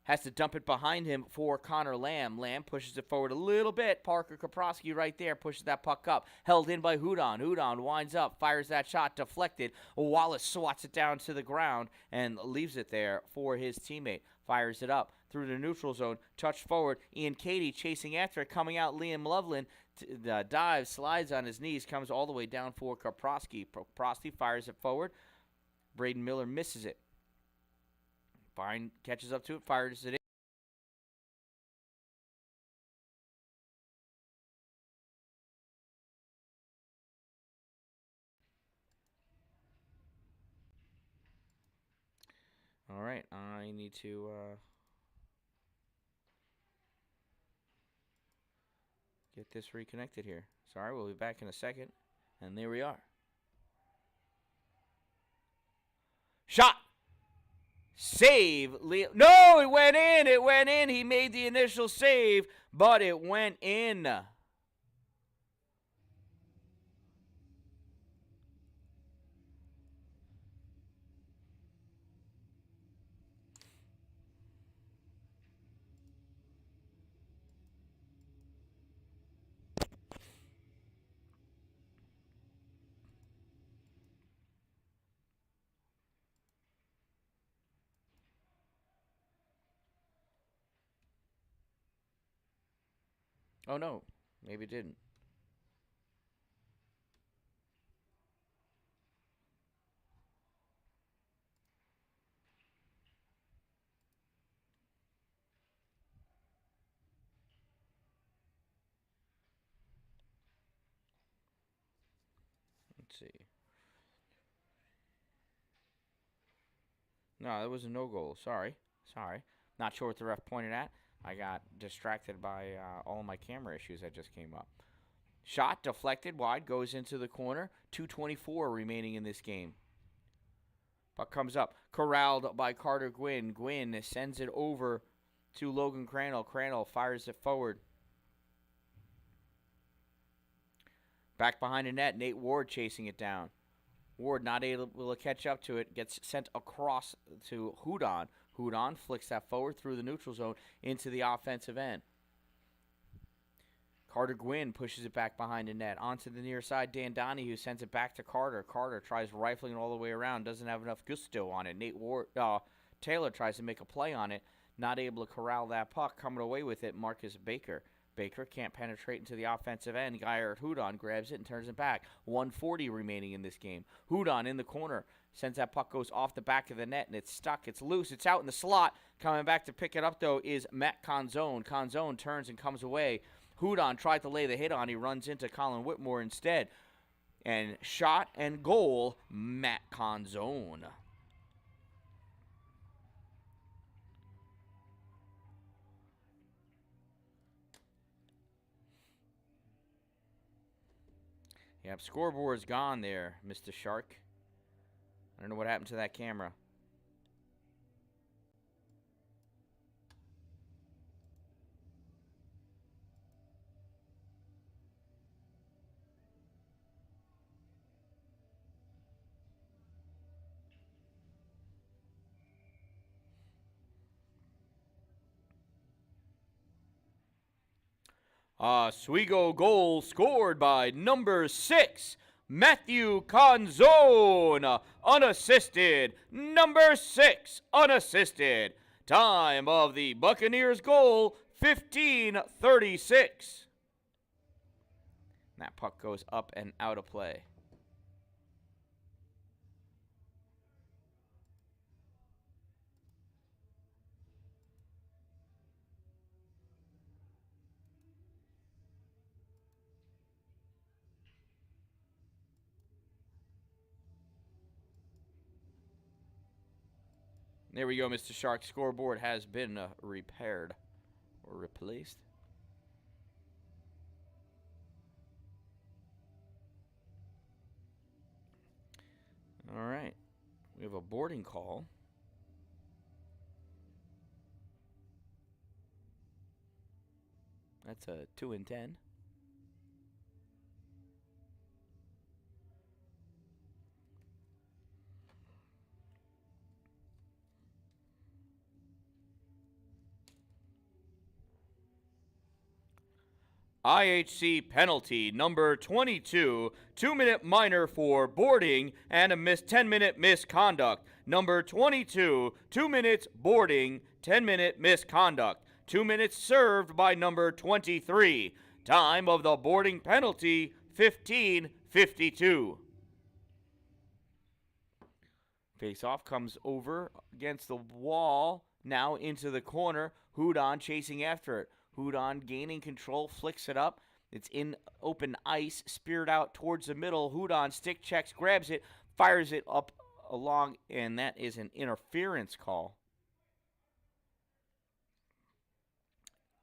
Has to dump it behind him for Connor Lamb. Lamb pushes it forward a little bit. Parker Kaprowski right there pushes that puck up. Held in by Hudon. Hudon winds up, fires that shot, deflected. Wallace swats it down to the ground and leaves it there for his teammate. Fires it up through the neutral zone. Touch forward. Ian Cady chasing after it. Coming out, Liam Loveland dives, slides on his knees, comes all the way down for Kaprowski. Kaprowski fires it forward. Braden Miller misses it. Fine, catches up to it, fires it in. All right, I need to get this reconnected here. Sorry, we'll be back in a second. And there we are. Shot! Save. No, it went in. It went in. He made the initial save, but it went in. Oh, no. Maybe it didn't. Let's see. No, that was a no goal. Sorry. Not sure what the ref pointed at. I got distracted by all my camera issues that just came up. Shot deflected wide, goes into the corner. 2:24 remaining in this game. Puck comes up, corralled by Carter Gwynn. Gwynn sends it over to Logan Crandall. Crandall fires it forward. Back behind the net, Nate Ward chasing it down. Ward not able to catch up to it, gets sent across to Hudon. Hudon flicks that forward through the neutral zone into the offensive end. Carter Gwynn pushes it back behind the net. Onto the near side, Dan Donahue sends it back to Carter. Carter tries rifling it all the way around, doesn't have enough gusto on it. Taylor tries to make a play on it, not able to corral that puck. Coming away with it, Marcus Baker. Baker can't penetrate into the offensive end. Garrett Hood grabs it and turns it back. 1:40 remaining in this game. Hood in the corner. Sends that puck, goes off the back of the net, and it's stuck. It's loose. It's out in the slot. Coming back to pick it up, though, is Matt Conzone. Conzone turns and comes away. Hudon tried to lay the hit on. He runs into Colin Whitmore instead. And shot and goal, Matt Conzone. Yep, scoreboard's gone there, Mr. Shark. I don't know what happened to that camera. Oswego goal scored by number 6, Matthew Conzone, unassisted. Number 6, unassisted. Time of the Buccaneers goal, 15:36. That puck goes up and out of play. There we go, Mr. Shark. Scoreboard has been repaired or replaced. All right. We have a boarding call. That's a 2 and 10. IHC penalty number 22, 2-minute minor for boarding and a 10-minute misconduct. Number 22, 2 minutes boarding, 10-minute misconduct. 2 minutes served by number 23. Time of the boarding penalty, 15:52. Face-off comes over against the wall, now into the corner. Hood chasing after it. Hood gaining control, flicks it up. It's in open ice, speared out towards the middle. Hood stick checks, grabs it, fires it up along, and that is an interference call.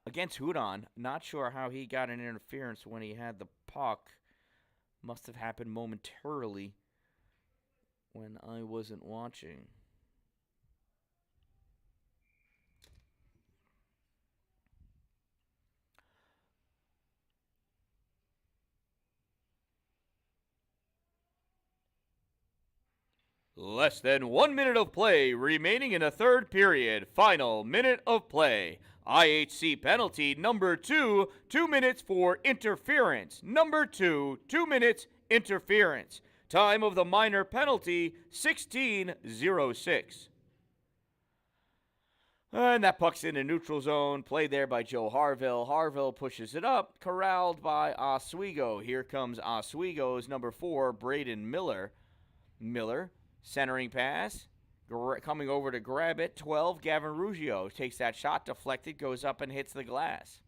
Against Hood, not sure how he got an interference when he had the puck. Must have happened momentarily when I wasn't watching. Less than 1 minute of play remaining in a third period. Final minute of play. IHC penalty number 2, 2 minutes for interference. Number 2, 2 minutes interference. Time of the minor penalty, 16:06. And that puck's in the neutral zone. Played there by Joe Harville. Harville pushes it up. Corralled by Oswego. Here comes Oswego's number 4, Braden Miller. Miller, centering pass. Coming over to grab it. 12, Gavin Ruggiero takes that shot. Deflected. Goes up and hits the glass.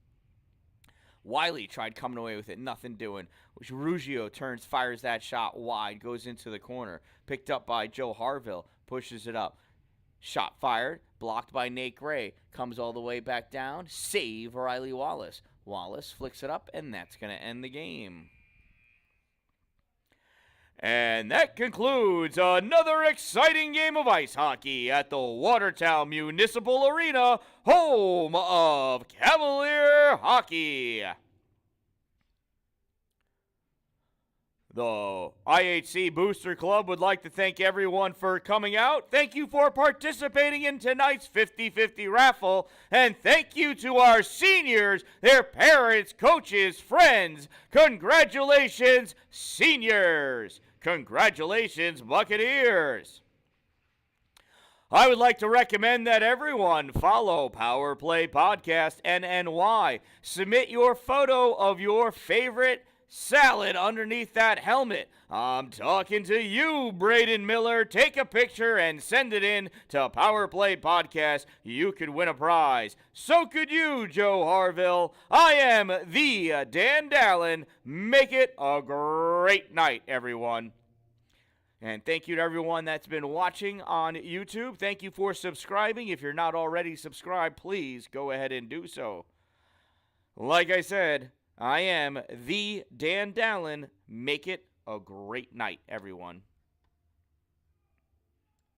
Wiley tried coming away with it. Nothing doing. Ruggiero turns, fires that shot wide. Goes into the corner. Picked up by Joe Harville. Pushes it up. Shot fired. Blocked by Nate Gray. Comes all the way back down. Save Riley Wallace. Wallace flicks it up, and that's going to end the game. And that concludes another exciting game of ice hockey at the Watertown Municipal Arena, home of Cavalier hockey. The IHC Booster Club would like to thank everyone for coming out. Thank you for participating in tonight's 50-50 raffle. And thank you to our seniors, their parents, coaches, friends. Congratulations, seniors. Congratulations, Buccaneers. I would like to recommend that everyone follow Power Play Podcast NNY. Submit your photo of your favorite salad underneath that helmet. I'm talking to you, Braden Miller. Take a picture and send it in to Power Play Podcast. You could win a prize. So could you, Joe Harville. I am the Dan Dallin. Make it a great night, everyone. And thank you to everyone that's been watching on YouTube. Thank you for subscribing. If you're not already subscribed, please go ahead and do so. Like I said, I am the Dan Dallin. Make it a great night, everyone.